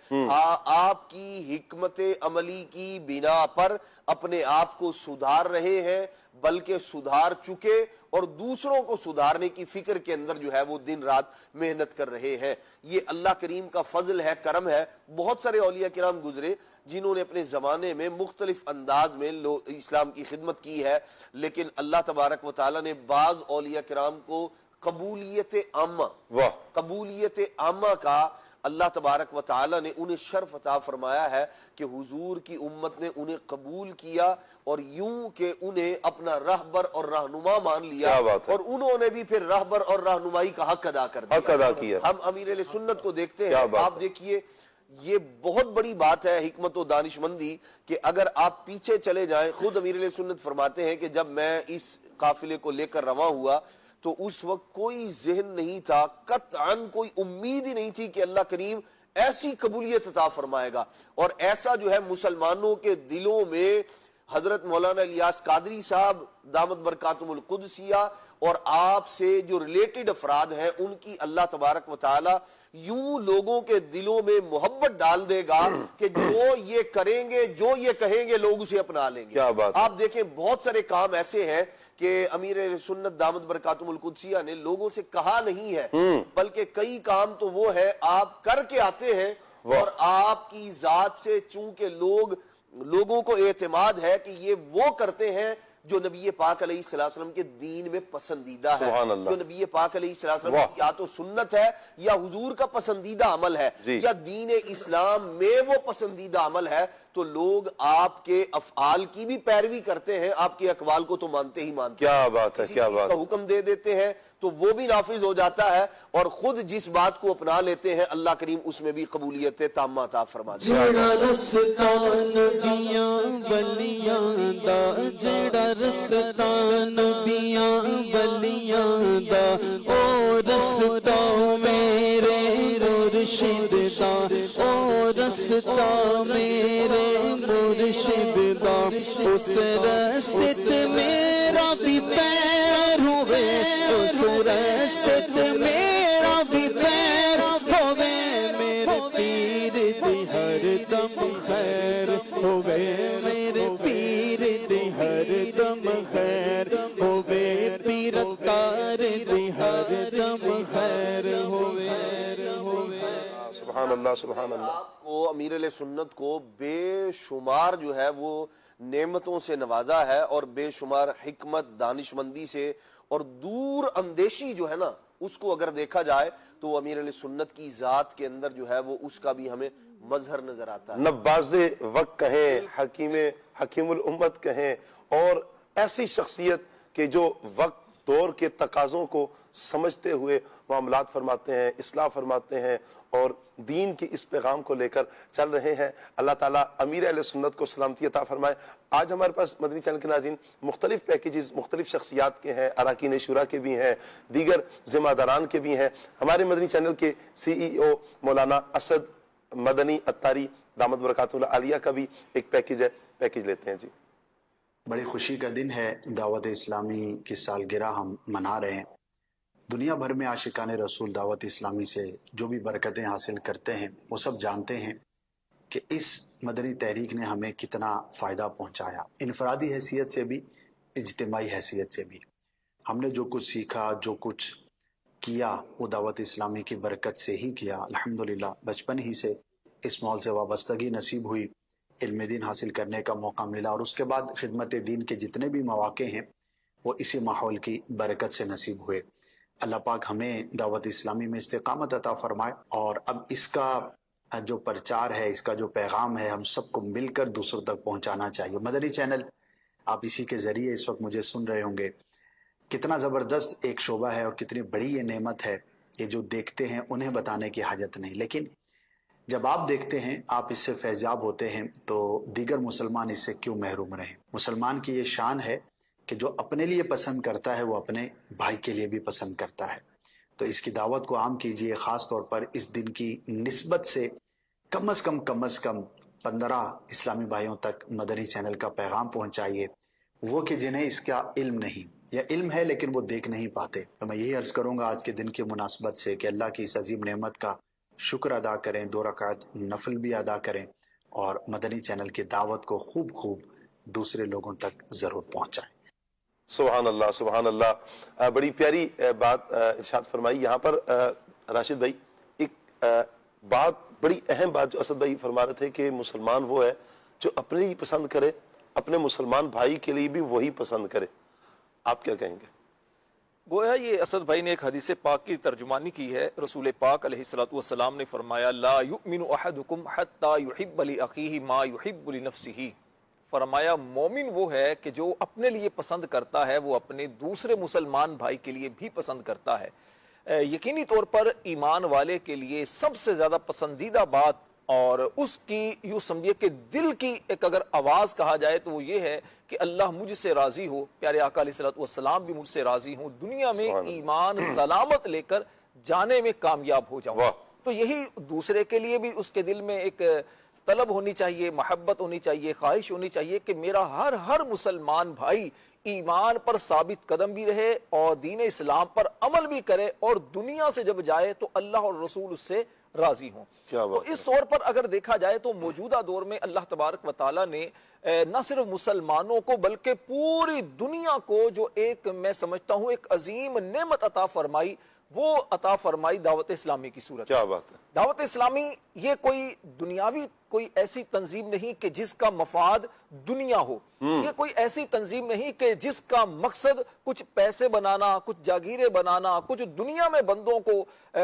آپ کی حکمت عملی کی بنا پر اپنے آپ کو سدھار رہے ہیں، بلکہ سدھار چکے اور دوسروں کو سدھارنے کی فکر کے اندر جو ہے وہ دن رات محنت کر رہے ہیں۔ یہ اللہ کریم کا فضل ہے، کرم ہے۔ بہت سارے اولیاء کرام گزرے جنہوں نے اپنے زمانے میں مختلف انداز میں اسلام کی خدمت کی ہے، لیکن اللہ تبارک و تعالیٰ نے بعض اولیاء کرام کو قبولیت عامہ کا اللہ تبارک و تعالیٰ نے انہیں شرف عطا فرمایا ہے کہ حضور کی امت نے انہیں قبول کیا اور یوں کہ انہیں اپنا رہبر اور رہنما مان لیا، اور انہوں نے بھی پھر رہبر اور رہنمائی کا حق ادا کر دیا۔ ہم امیر اہل سنت کو دیکھتے ہیں، آپ دیکھیے یہ بہت بڑی بات ہے حکمت و دانشمندی کہ اگر آپ پیچھے چلے جائیں، خود امیر اہل سنت فرماتے ہیں کہ جب میں اس قافلے کو لے کر رواں ہوا تو اس وقت کوئی ذہن نہیں تھا، قطعاً کوئی امید ہی نہیں تھی کہ اللہ کریم ایسی قبولیت عطا فرمائے گا، اور ایسا جو ہے مسلمانوں کے دلوں میں حضرت مولانا الیاس قادری صاحب دامت برکاتہم القدسیہ اور آپ سے جو ریلیٹڈ افراد ہیں ان کی اللہ تبارک و تعالی یوں لوگوں کے دلوں میں محبت ڈال دے گا کہ جو یہ کریں گے، جو یہ کہیں گے، لوگ اسے اپنا لیں گے۔ آپ دیکھیں بہت سارے کام ایسے ہیں کہ امیر اہل سنت دامت برکاتہم القدسیہ نے لوگوں سے کہا نہیں ہے، بلکہ کئی کام تو وہ ہے آپ کر کے آتے ہیں، اور آپ کی ذات سے چونکہ لوگوں کو اعتماد ہے کہ یہ وہ کرتے ہیں جو نبی پاک علیہ السلام کے دین میں پسندیدہ ہے، جو نبی پاک علیہ السلام کی یا تو سنت ہے یا حضور کا پسندیدہ عمل ہے یا دین اسلام میں وہ پسندیدہ عمل ہے، تو لوگ آپ کے افعال کی بھی پیروی کرتے ہیں، آپ کے اقوال کو تو مانتے ہی مانتے ہیں۔ کیا بات ہے، کیا بات کا حکم دے دیتے ہیں تو وہ بھی نافذ ہو جاتا ہے، اور خود جس بات کو اپنا لیتے ہیں اللہ کریم اس میں بھی قبولیت تامہ عطا فرما دیتا ہے۔ جڑا رستا نبیاں ولیاں دا، جڑا رستا نبیاں ولیاں دا، او رستا میرے مرشد دا، او رستا میرے مرشد دا، اس رستے تے میرا بھی پیر ہوئے، اس رستے تے میرا بھی پیر ہوئے، میرے پیر دی ہر دم خیر ہوئے، میرے پیر دی ہر دم خیر ہوئے، پیر تار دی ہر دم خیر ہوئے۔ سبحان اللہ، سبحان اللہ۔ آپ کو امیر علیہ سنت کو بے شمار جو ہے وہ نعمتوں سے نوازا ہے، اور بے شمار حکمت دانشمندی سے اور دور اندیشی جو ہے نا اس کو اگر دیکھا جائے تو امیر علیہ سنت کی ذات کے اندر جو ہے وہ اس کا بھی ہمیں مظہر نظر آتا ہے۔ نباز وقت کہیں، حکیم الامت کہیں، اور ایسی شخصیت کہ جو وقت دور کے تقاضوں کو سمجھتے ہوئے معاملات فرماتے ہیں، اصلاح فرماتے ہیں، اور دین کی اس پیغام کو لے کر چل رہے ہیں۔ اللہ تعالیٰ امیر اہل سنت کو سلامتی عطا فرمائے۔ آج ہمارے پاس مدنی چینل کے ناظرین مختلف پیکیجز مختلف شخصیات کے ہیں، اراکین شورا کے بھی ہیں، دیگر ذمہ داران کے بھی ہیں۔ ہمارے مدنی چینل کے CEO مولانا اسد مدنی اتاری دامت برکاتہ العالیہ کا بھی ایک پیکیج ہے، پیکیج لیتے ہیں۔ جی، بڑی خوشی کا دن ہے، دعوت اسلامی کی سالگرہ ہم منا رہے ہیں۔ دنیا بھر میں عاشقان رسول دعوت اسلامی سے جو بھی برکتیں حاصل کرتے ہیں وہ سب جانتے ہیں کہ اس مدنی تحریک نے ہمیں کتنا فائدہ پہنچایا، انفرادی حیثیت سے بھی، اجتماعی حیثیت سے بھی۔ ہم نے جو کچھ سیکھا، جو کچھ کیا، وہ دعوت اسلامی کی برکت سے ہی کیا۔ الحمدللہ بچپن ہی سے اس ماحول سے وابستگی نصیب ہوئی، علم دین حاصل کرنے کا موقع ملا، اور اس کے بعد خدمت دین کے جتنے بھی مواقع ہیں وہ اسی ماحول کی برکت سے نصیب ہوئے۔ اللہ پاک ہمیں دعوت اسلامی میں استقامت عطا فرمائے، اور اب اس کا جو پرچار ہے، اس کا جو پیغام ہے، ہم سب کو مل کر دوسروں تک پہنچانا چاہیے۔ مدنی چینل آپ اسی کے ذریعے اس وقت مجھے سن رہے ہوں گے، کتنا زبردست ایک شعبہ ہے اور کتنی بڑی یہ نعمت ہے۔ یہ جو دیکھتے ہیں انہیں بتانے کی حاجت نہیں، لیکن جب آپ دیکھتے ہیں، آپ اس سے فیضیاب ہوتے ہیں، تو دیگر مسلمان اس سے کیوں محروم رہیں؟ مسلمان کی یہ شان ہے کہ جو اپنے لیے پسند کرتا ہے وہ اپنے بھائی کے لیے بھی پسند کرتا ہے۔ تو اس کی دعوت کو عام کیجئے، خاص طور پر اس دن کی نسبت سے کم از کم 15 اسلامی بھائیوں تک مدنی چینل کا پیغام پہنچائیے، وہ کہ جنہیں اس کا علم نہیں، یا علم ہے لیکن وہ دیکھ نہیں پاتے. تو میں یہی عرض کروں گا آج کے دن کی مناسبت سے کہ اللہ کی اس عظیم نعمت کا شکر ادا کریں, 2 رکعت نفل بھی ادا کریں, اور مدنی چینل کی دعوت کو خوب دوسرے لوگوں تک ضرور پہنچائیں. سبحان اللہ, سبحان اللہ. بڑی پیاری بات ارشاد فرمائی. یہاں پر راشد بھائی ایک بات, بڑی اہم بات جو اسد بھائی فرما رہے تھے کہ مسلمان وہ ہے جو اپنے ہی پسند کرے, اپنے مسلمان بھائی کے لیے بھی وہی پسند کرے. آپ کیا کہیں گے؟ گویا یہ اسد بھائی نے ایک حدیث پاک کی ترجمانی کی ہے. رسول پاک علیہ الصلوۃ والسلام نے فرمایا لا یؤمن احدکم حتی یحب لاخیہ ما یحب لنفسہ. فرمایا مومن وہ ہے کہ جو اپنے لیے پسند کرتا ہے وہ اپنے دوسرے مسلمان بھائی کے لیے بھی پسند کرتا ہے. یقینی طور پر ایمان والے کے لیے سب سے زیادہ پسندیدہ بات اور اس کی یوں سمجھیے کہ دل کی ایک اگر آواز کہا جائے تو وہ یہ ہے کہ اللہ مجھ سے راضی ہو, پیارے آقا علیہ الصلوۃ والسلام بھی مجھ سے راضی ہوں, دنیا میں ایمان سلامت لے کر جانے میں کامیاب ہو جاؤں. تو یہی دوسرے کے لیے بھی اس کے دل میں ایک طلب ہونی چاہیے, محبت ہونی چاہیے, خواہش ہونی چاہیے کہ میرا ہر مسلمان بھائی ایمان پر ثابت قدم بھی رہے اور دین اسلام پر عمل بھی کرے, اور دنیا سے جب جائے تو اللہ اور رسول اس سے راضی ہوں. تو اس طور پر اگر دیکھا جائے تو موجودہ دور میں اللہ تبارک و تعالیٰ نے نہ صرف مسلمانوں کو بلکہ پوری دنیا کو جو ایک میں سمجھتا ہوں ایک عظیم نعمت عطا فرمائی, وہ عطا فرمائی دعوت اسلامی کی صورت. کیا بات ہے. دعوت اسلامی یہ کوئی دنیاوی کوئی ایسی تنظیم نہیں کہ جس کا مفاد دنیا ہو, یہ کوئی ایسی تنظیم نہیں کہ جس کا مقصد کچھ پیسے بنانا, کچھ جاگیریں بنانا, کچھ دنیا میں بندوں کو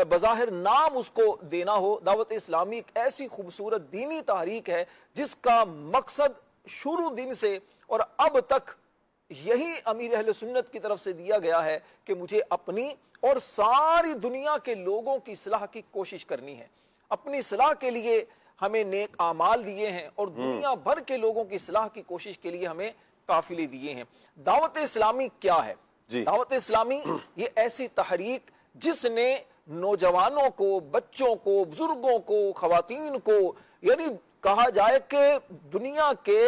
بظاہر نام اس کو دینا ہو. دعوت اسلامی ایک ایسی خوبصورت دینی تحریک ہے جس کا مقصد شروع دن سے اور اب تک یہی امیر اہل سنت کی طرف سے دیا گیا ہے کہ مجھے اپنی اور ساری دنیا کے لوگوں کی اصلاح کی کوشش کرنی ہے. اپنی اصلاح کے لیے ہمیں نیک اعمال دیے ہیں اور دنیا بھر کے لوگوں کی اصلاح کی کوشش کے لیے ہمیں قافلے دیے ہیں. دعوت اسلامی کیا ہے؟ دعوت اسلامی یہ ایسی تحریک جس نے نوجوانوں کو, بچوں کو, بزرگوں کو, خواتین کو, یعنی کہا جائے کہ دنیا کے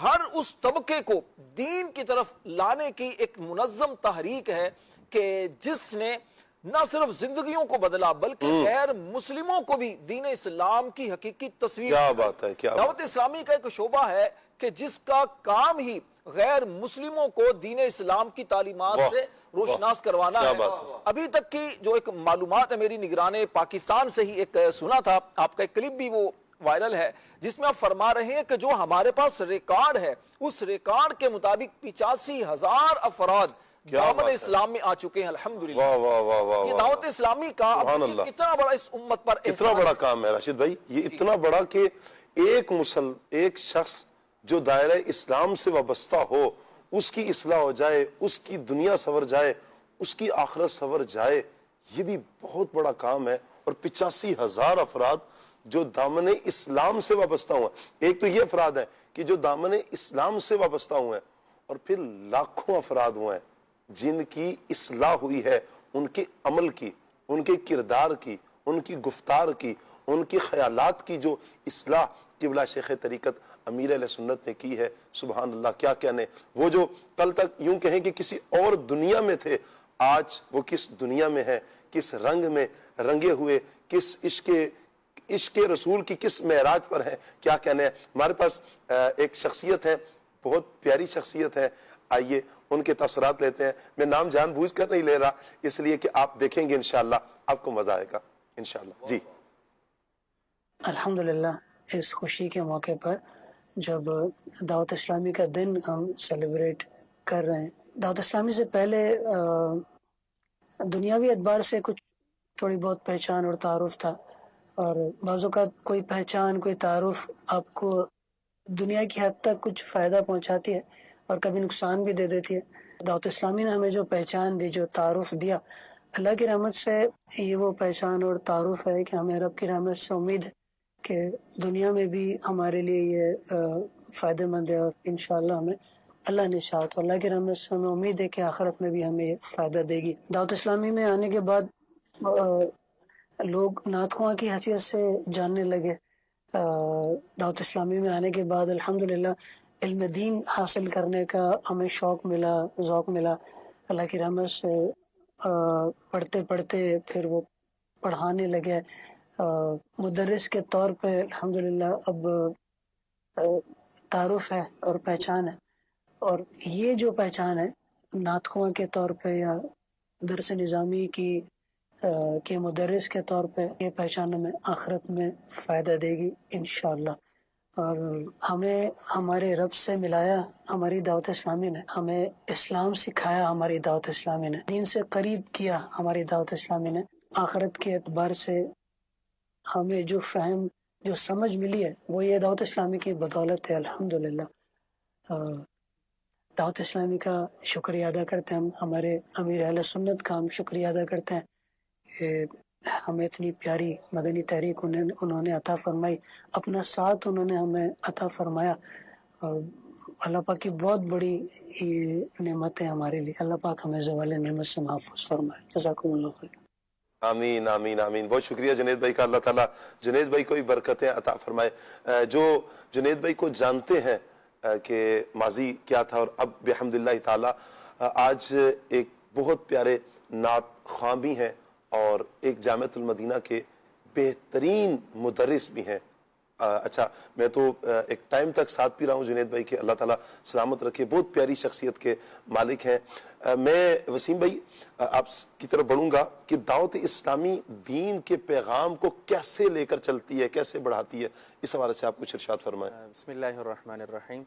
ہر اس طبقے کو دین کی طرف لانے کی ایک منظم تحریک ہے کہ جس نے نہ صرف زندگیوں کو بدلا بلکہ غیر مسلموں کو بھی دین اسلام کی حقیقی تصویر. کیا بات ہے. دعوت اسلامی کا ایک شعبہ ہے کہ جس کا کام ہی غیر مسلموں کو دین اسلام کی تعلیمات سے روشناس کروانا ہے. ابھی تک کی جو ایک معلومات ہے میری نگران پاکستان سے ہی ایک سنا تھا, آپ کا ایک کلپ بھی وہ وائرل ہے جس میں آپ فرما رہے ہیں کہ جو ہمارے پاس ریکارڈ ہے اس ریکارڈ کے مطابق 85,000 افراد دامن اسلام میں آ چکے ہیں الحمدللہ. یہ دعوت اسلامی کا کتنا بڑا اس امت پر اتنا بڑا کام ہے راشد بھائی, یہ اتنا بڑا کہ ایک شخص جو دائرہ اسلام سے وابستہ ہو اس کی اصلاح ہو جائے, اس کی دنیا سنور جائے, اس کی آخرت سنور جائے, یہ بھی بہت بڑا کام ہے. اور 85,000 افراد جو دامن اسلام سے وابستہ ہوئے ہیں. ایک تو یہ افراد ہیں کہ جو دامن اسلام سے وابستہ ہوئے ہیں, اور پھر لاکھوں افراد ہوئے ہیں جن کی اصلاح ہوئی ہے, ان کے عمل کی, ان کے کردار کی, ان کی گفتار کی, ان کے خیالات کی جو اصلاح قبلہ شیخ طریقت امیر اہل سنت نے کی ہے. سبحان اللہ, کیا کہنے. وہ جو کل تک یوں کہیں کہ کسی اور دنیا میں تھے, آج وہ کس دنیا میں ہے, کس رنگ میں رنگے ہوئے, کس عشق رسول کی کس معراج پر ہیں, کیا کہنے ہیں. ہمارے پاس ایک شخصیت ہے, بہت پیاری شخصیت ہے, آئیے ان کے تاثرات لیتے ہیں. میں نام جان بوجھ کر نہیں لے رہا, اس لیے کہ آپ دیکھیں گے انشاءاللہ آپ کو مزہ آئے گا انشاءاللہ. جی الحمدللہ, اس خوشی کے موقع پر جب دعوت اسلامی کا دن ہم سیلیبریٹ کر رہے ہیں, دعوت اسلامی سے پہلے دنیاوی اعتبار سے کچھ تھوڑی بہت پہچان اور تعارف تھا, اور بعض اوقات کوئی پہچان کوئی تعارف آپ کو دنیا کی حد تک کچھ فائدہ پہنچاتی ہے اور کبھی نقصان بھی دے دیتی ہے. دعوت اسلامی نے ہمیں جو پہچان دی, جو تعارف دیا, اللہ کی رحمت سے یہ وہ پہچان اور تعارف ہے کہ ہمیں رب کی رحمت سے امید ہے کہ دنیا میں بھی ہمارے لیے یہ فائدہ مند ہے, اور انشاءاللہ ہمیں اللہ نے چاہا تو اللہ کی رحمت سے ہمیں امید ہے کہ آخرت میں بھی ہمیں یہ فائدہ دے گی. دعوت اسلامی میں آنے کے بعد لوگ نعت خواں کی حیثیت سے جاننے لگے. دعوت اسلامی میں آنے کے بعد الحمدللہ علم دین حاصل کرنے کا ہمیں شوق ملا، ذوق ملا اللہ کی رحمت سے۔ پڑھتے پڑھتے پھر وہ پڑھانے لگے، مدرس کے طور پہ الحمدللہ اب تعارف ہے اور پہچان ہے، اور یہ جو پہچان ہے نعت خواں کے طور پہ یا درس نظامی کی کے مدرس کے طور پہ، یہ پہچان ہمیں آخرت میں فائدہ دے گی انشاءاللہ۔ اور ہمیں ہمارے رب سے ملایا ہماری دعوت اسلامی نے، ہمیں اسلام سکھایا ہماری دعوت اسلامی نے، دین سے قریب کیا ہماری دعوت اسلامی نے۔ آخرت کے اعتبار سے ہمیں جو فہم، جو سمجھ ملی ہے وہ یہ دعوت اسلامی کی بدولت ہے الحمدللہ۔ دعوت اسلامی کا شکریہ ادا کرتے ہیں ہم، ہمارے امیر اہل سنت کا ہم شکریہ ادا کرتے ہیں کہ ہمیں اتنی پیاری مدنی تحریک انہوں نے عطا فرمائی، اپنا ساتھ انہوں نے ہمیں عطا فرمایا، اور اللہ پاک کی بہت بڑی یہ نعمت ہے ہمارے لیے۔ اللہ پاک ہمیں زوال نعمت سے محفوظ فرمائے۔ جزاکم اللہ خیر۔ آمین آمین آمین۔ بہت شکریہ جنید بھائی کا، اللہ تعالیٰ جنید بھائی کو بھی برکتیں عطا فرمائے۔ جو جنید بھائی کو جانتے ہیں کہ ماضی کیا تھا اور اب بحمدللہ تعالیٰ آج ایک بہت پیارے نعت خواں بھی ہیں اور ایک جامعۃ المدینہ کے بہترین مدرس بھی ہیں۔ اچھا، میں تو ایک ٹائم تک ساتھ بھی رہا ہوں جنید بھائی کے، اللہ تعالیٰ سلامت رکھے، بہت پیاری شخصیت کے مالک ہیں۔ میں وسیم بھائی آپ کی طرف بڑھوں گا کہ دعوت اسلامی دین کے پیغام کو کیسے لے کر چلتی ہے، کیسے بڑھاتی ہے، اس حوالے سے آپ کچھ ارشاد فرمائیں۔ بسم اللہ الرحمن الرحیم۔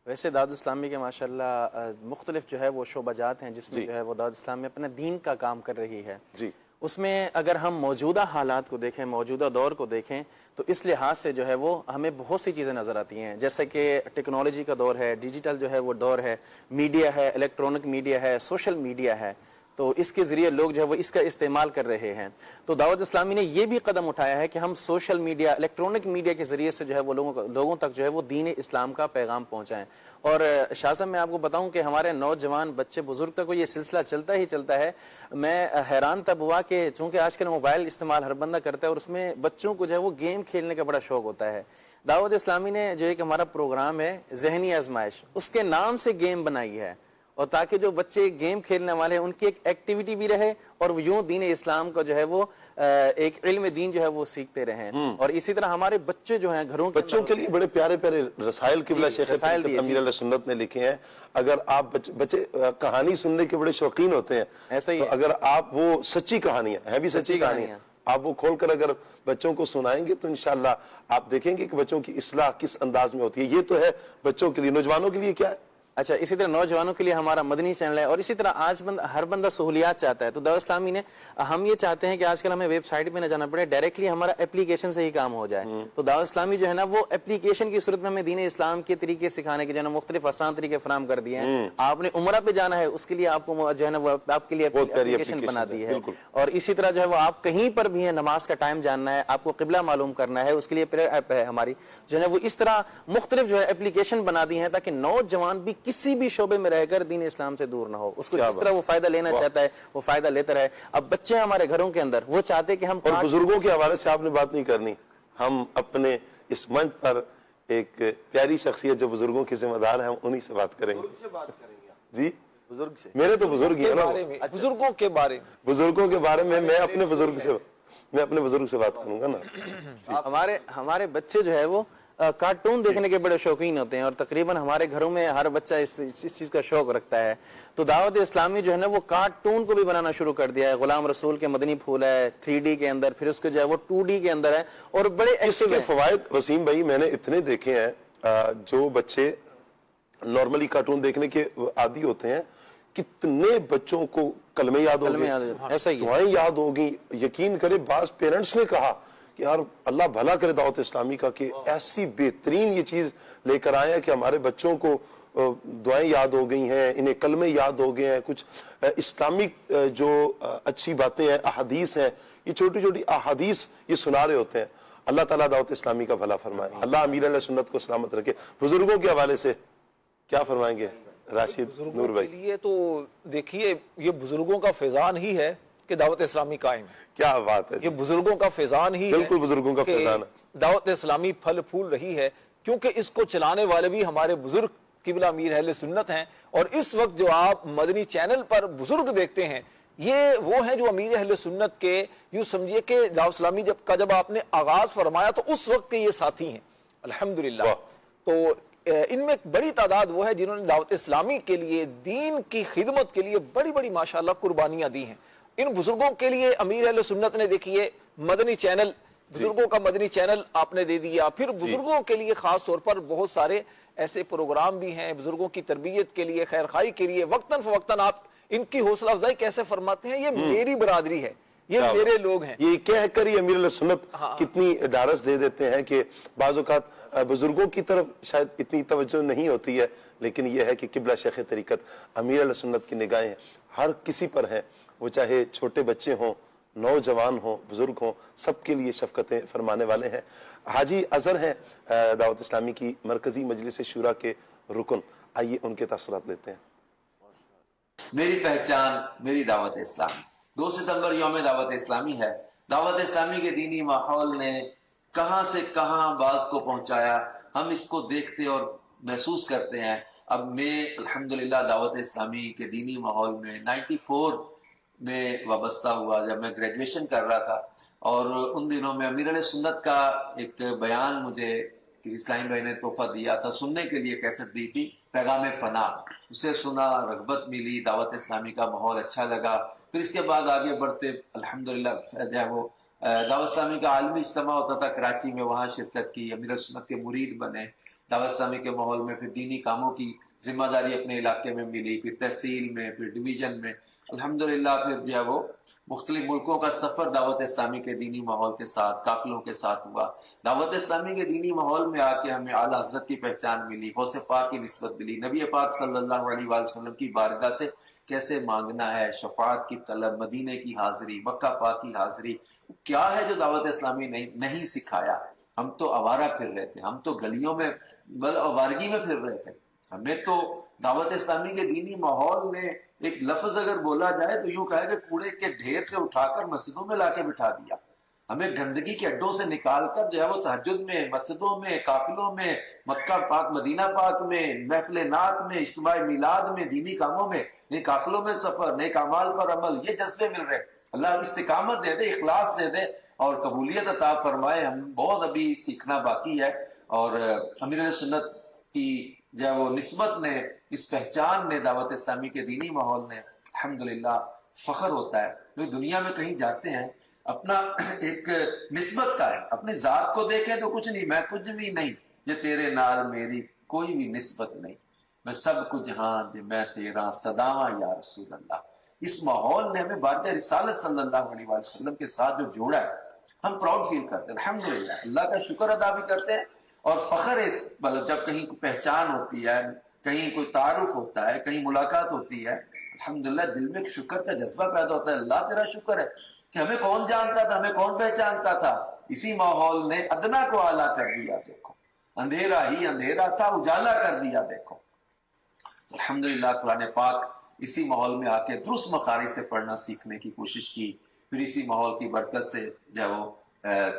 ویسے دعوت اسلامی کے ماشاءاللہ مختلف جو ہے وہ شعبہ جات ہیں جس میں جو ہے وہ دعوت اسلامی اپنے دین کا کام کر رہی ہے۔ جی، اس میں اگر ہم موجودہ حالات کو دیکھیں، موجودہ دور کو دیکھیں، تو اس لحاظ سے جو ہے وہ ہمیں بہت سی چیزیں نظر آتی ہیں، جیسے کہ ٹیکنالوجی کا دور ہے، ڈیجیٹل جو ہے وہ دور ہے، میڈیا ہے، الیکٹرونک میڈیا ہے، سوشل میڈیا ہے، تو اس کے ذریعے لوگ جو ہے وہ اس کا استعمال کر رہے ہیں۔ تو دعوت اسلامی نے یہ بھی قدم اٹھایا ہے کہ ہم سوشل میڈیا، الیکٹرونک میڈیا کے ذریعے سے جو ہے وہ لوگوں تک جو ہے وہ دین اسلام کا پیغام پہنچائیں۔ اور شاہ صاحب میں آپ کو بتاؤں کہ ہمارے نوجوان بچے بزرگ تک کو یہ سلسلہ چلتا ہی چلتا ہے۔ میں حیران تب ہوا کہ چونکہ آج کل موبائل استعمال ہر بندہ کرتا ہے اور اس میں بچوں کو جو ہے وہ گیم کھیلنے کا بڑا شوق ہوتا ہے۔ دعوت اسلامی نے جو ایک ہمارا پروگرام ہے ذہنی آزمائش، اس کے نام سے گیم بنائی ہے، اور تاکہ جو بچے گیم کھیلنے والے ہیں ان کی ایک ایکٹیویٹی بھی رہے اور یوں دین اسلام کا جو ہے وہ ایک علم دین جو ہے وہ سیکھتے رہیں۔ اور اسی طرح ہمارے بچے جو ہیں گھروں بچوں کے لیے بڑے پیارے پیارے رسائل قبلہ شیخ امیر علیہ سنت نے لکھے ہیں۔ اگر آپ بچے کہانی سننے کے بڑے شوقین ہوتے ہیں، ایسا ہی اگر آپ وہ سچی کہانیاں ہیں بھی سچی کہانیاں آپ وہ کھول کر اگر بچوں کو سنائیں گے تو انشاءاللہ آپ دیکھیں گے کہ بچوں کی اصلاح کس انداز میں ہوتی ہے۔ یہ تو ہے بچوں کے لیے۔ نوجوانوں کے لیے کیا ہے؟ اچھا، اسی طرح نوجوانوں کے لیے ہمارا مدنی چینل ہے، اور اسی طرح آج ہر بندہ سہولیات چاہتا ہے۔ تو دعوت اسلامی نے ہم یہ چاہتے ہیں کہ آج کل ہمیں ویب سائٹ پہ نہ جانا پڑے، ڈائریکٹلی ہمارا اپلیکیشن سے ہی کام ہو جائے۔ تو دعوت اسلامی جو ہے نا وہ اپلیکیشن کی صورت میں ہمیں دین اسلام کے طریقے سکھانے کے جو ہے نا مختلف آسان طریقے فراہم کر دیے ہیں۔ آپ نے عمرہ پہ جانا ہے، اس کے لیے آپ کو جو ہے نا وہ آپ کے لیے اپلیکیشن بنا دی ہے۔ اور اسی طرح جو ہے وہ آپ کہیں پر بھی ہے، نماز کا ٹائم جاننا ہے، آپ کو قبلہ معلوم کرنا ہے، اس کے لیے پریئر ایپ ہے ہماری جو ہے وہ اس طرح مختلف جو ہے اپلیکیشن بنا دی ہیں تاکہ نوجوان بھی کسی بھی شعبے میں رہ کر دین اسلام سے دور نہ ہو، اس کو جس طرح وہ فائدہ لینا چاہتا ہے وہ فائدہ لیتا رہے۔ اب بچے ہمارے گھروں کے اندر وہ چاہتے کہ ہم، اور بزرگوں کے حوالے سے آپ نے بات نہیں کرنی، ہم اپنے اس منچ پر ایک پیاری شخصیت جو بزرگوں کے ذمہ دار ہیں ہم انہی سے بات کریں گے۔ جی، بزرگ سے میرے تو بزرگ ہی ہیں نا، بزرگوں کے بارے میں میں اپنے بزرگ سے بات کروں گا نا۔ ہمارے بچے جو ہے وہ کارٹون دیکھنے کے بڑے شوقین ہوتے ہیں، اور تقریباً ہمارے گھروں میں ہر بچہ اس چیز کا شوق رکھتا ہے۔ تو دعوت اسلامی جو ہے نا وہ کارٹون کو بھی بنانا شروع کر دیا ہے۔ غلام رسول کے مدنی پھول ہے 3D کے اندر، پھر اس کے جو ہے وہ 2D کے اندر ہے، اور بڑے اس کے فوائد وسیم بھائی میں نے اتنے دیکھے ہیں، جو بچے نارملی کارٹون دیکھنے کے عادی ہوتے ہیں، کتنے بچوں کو کلمے یاد ہو گئے، ایسا ہی دعائیں یاد ہو گئی۔ یقین کرے بعض پیرنٹس نے کہا کہ یار اللہ بھلا کرے دعوت اسلامی کا کہ ایسی بہترین یہ چیز لے کر آئے ہیں کہ ہمارے بچوں کو دعائیں یاد ہو گئی ہیں، انہیں کلمے یاد ہو گئے ہیں، کچھ اسلامک جو اچھی باتیں ہیں، احادیث ہیں، یہ چھوٹی چھوٹی احادیث یہ سنا رہے ہوتے ہیں۔ اللہ تعالیٰ دعوت اسلامی کا بھلا فرمائے، اللہ امیر علیہ سنت کو سلامت رکھے۔ بزرگوں کے حوالے سے کیا فرمائیں گے راشد نور بھائی؟ لیے تو دیکھیے یہ بزرگوں کا فیضان ہی ہے کہ دعوت اسلامی قائم ہے۔ کیا بات ہے، یہ بزرگوں کا فیضان ہی ہے، بالکل بزرگوں کا فیضان ہے۔ دعوت اسلامی پھل پھول رہی ہے کیونکہ اس کو چلانے والے بھی ہمارے بزرگ قبلہ امیر اہل سنت ہیں، اور اس وقت جو آپ مدنی چینل پر بزرگ دیکھتے ہیں یہ وہ ہیں جو امیر اہل سنت کے، یوں سمجھیے کہ دعوت اسلامی جب آپ نے آغاز فرمایا تو اس وقت کے یہ ساتھی ہیں الحمدللہ۔ تو ان میں ایک بڑی تعداد وہ ہے جنہوں نے دعوت اسلامی کے لیے، دین کی خدمت کے لیے بڑی بڑی ماشاءاللہ قربانیاں دی ہیں۔ ان بزرگوں کے لیے امیر اہل سنت نے دیکھیے مدنی چینل، بزرگوں کا مدنی چینل آپ نے دے دیا، پھر بزرگوں کے لیے خاص طور پر بہت سارے ایسے پروگرام بھی ہیں بزرگوں کی تربیت کے لیے، خیر خواہی کے لیے، وقتاً فوقتاً آپ ان کی حوصلہ افزائی کیسے فرماتے ہیں، یہ میری برادری ہے، یہ میرے لوگ ہیں، یہ کہہ کر ہی امیر علیہ سنت کتنی ڈارس دے دیتے ہیں کہ بعض اوقات بزرگوں کی طرف شاید اتنی توجہ نہیں ہوتی ہے، لیکن یہ ہے کہ قبلہ شیخ طریقت امیر علیہ سنت کی نگاہیں ہر کسی پر ہیں، وہ چاہے چھوٹے بچے ہوں، نوجوان ہوں، بزرگ ہوں، سب کے لیے شفقتیں فرمانے والے ہیں۔ حاجی اظہر ہیں دعوت اسلامی کی مرکزی مجلس شورا کے رکن، آئیے ان کے تاثرات لیتے ہیں۔ میری پہچان میری دعوت اسلامی، 2 ستمبر یوم دعوت اسلامی ہے۔ دعوت اسلامی کے دینی ماحول نے کہاں سے کہاں بعض کو پہنچایا، ہم اس کو دیکھتے اور محسوس کرتے ہیں۔ اب میں الحمدللہ دعوت اسلامی کے دینی ماحول میں 94 میں وابستہ ہوا، جب میں گریجویشن کر رہا تھا، اور ان دنوں میں امیر علیہ سنت کا ایک بیان مجھے کسی اسلامی بھائی نے تحفہ دیا تھا، سننے کے لیے کیسٹ دی تھی، پیغام فنا، اسے سنا، رغبت ملی، دعوت اسلامی کا ماحول اچھا لگا۔ پھر اس کے بعد آگے بڑھتے الحمدللہ جو ہے وہ دعوت اسلامی کا عالمی اجتماع ہوتا تھا کراچی میں، وہاں شرکت کی، امیر سنت کے مرید بنے، دعوت اسلامی کے ماحول میں پھر دینی کاموں کی ذمہ داری اپنے علاقے میں ملی، پھر تحصیل میں، پھر ڈویژن میں، الحمدللہ پھر جو ہے وہ مختلف ملکوں کا سفر دعوت اسلامی کے دینی ماحول کے ساتھ، قافلوں کے ساتھ ہوا۔ دعوت اسلامی کے دینی ماحول میں آ کے ہمیں اعلیٰ حضرت کی پہچان ملی، غوث پاک کی نسبت ملی، نبی پاک صلی اللہ علیہ وآلہ وسلم کی بارگاہ سے کیسے مانگنا ہے، شفاعت کی طلب، مدینے کی حاضری، مکہ پاک کی حاضری، کیا ہے جو دعوت اسلامی نہیں سکھایا۔ ہم تو آوارہ پھر رہے تھے، ہم تو گلیوں میں آوارگی میں پھر رہے تھے۔ ہمیں تو دعوت اسلامی کے دینی ماحول میں ایک لفظ اگر بولا جائے تو یوں کہے کہ کوڑے کے ڈھیر سے اٹھا کر مسجدوں میں لا کے بٹھا دیا، ہمیں گندگی کے اڈوں سے نکال کر جو ہے وہ تہجد میں، مسجدوں میں، قافلوں میں، مکہ پاک، مدینہ پاک میں، محفل نعت میں، اجتماع میلاد میں، دینی کاموں میں، نیک قافلوں میں سفر، نیک اعمال پر عمل، یہ جذبے مل رہے۔ اللہ استقامت دے دے، اخلاص دے دے اور قبولیت عطا فرمائے۔ ہم بہت ابھی سیکھنا باقی ہے، اور امیر علیہ سنت کی جو ہے وہ نسبت نے، اس پہچان نے، دعوت اسلامی کے دینی ماحول نے الحمدللہ فخر ہوتا ہے۔ جو دنیا میں کہیں جاتے ہیں اپنا ایک نسبت کا ہے، اپنی ذات کو دیکھیں تو کچھ نہیں، میں کچھ بھی نہیں، یہ تیرے نال میری کوئی بھی نسبت نہیں، میں سب کچھ ہاں دے میں تیرا صداواں یا رسول اللہ۔ اس ماحول نے ہمیں بارگاہ رسالت صلی اللہ علیہ وآلہ وسلم کے ساتھ جو جوڑا ہے، ہم پراؤڈ فیل کرتے ہیں، الحمدللہ اللہ کا شکر ادا بھی کرتے ہیں، اور فخر ہے مطلب جب کہیں کوئی پہچان ہوتی ہے، کہیں کوئی تعارف ہوتا ہے، کہیں ملاقات ہوتی ہے، الحمدللہ دل میں ایک شکر کا جذبہ پیدا ہوتا ہے۔ اللہ تیرا شکر ہے کہ ہمیں کون جانتا تھا، ہمیں کون پہچانتا تھا، اسی ماحول نے ادنا کو اعلیٰ کر دیا، دیکھو اندھیرا ہی اندھیرا تھا، اجالا کر دیا، دیکھو۔ الحمدللہ قرآن پاک اسی ماحول میں آ کے درست مخارج سے پڑھنا سیکھنے کی کوشش کی، پھر اسی ماحول کی برکت سے جو ہے وہ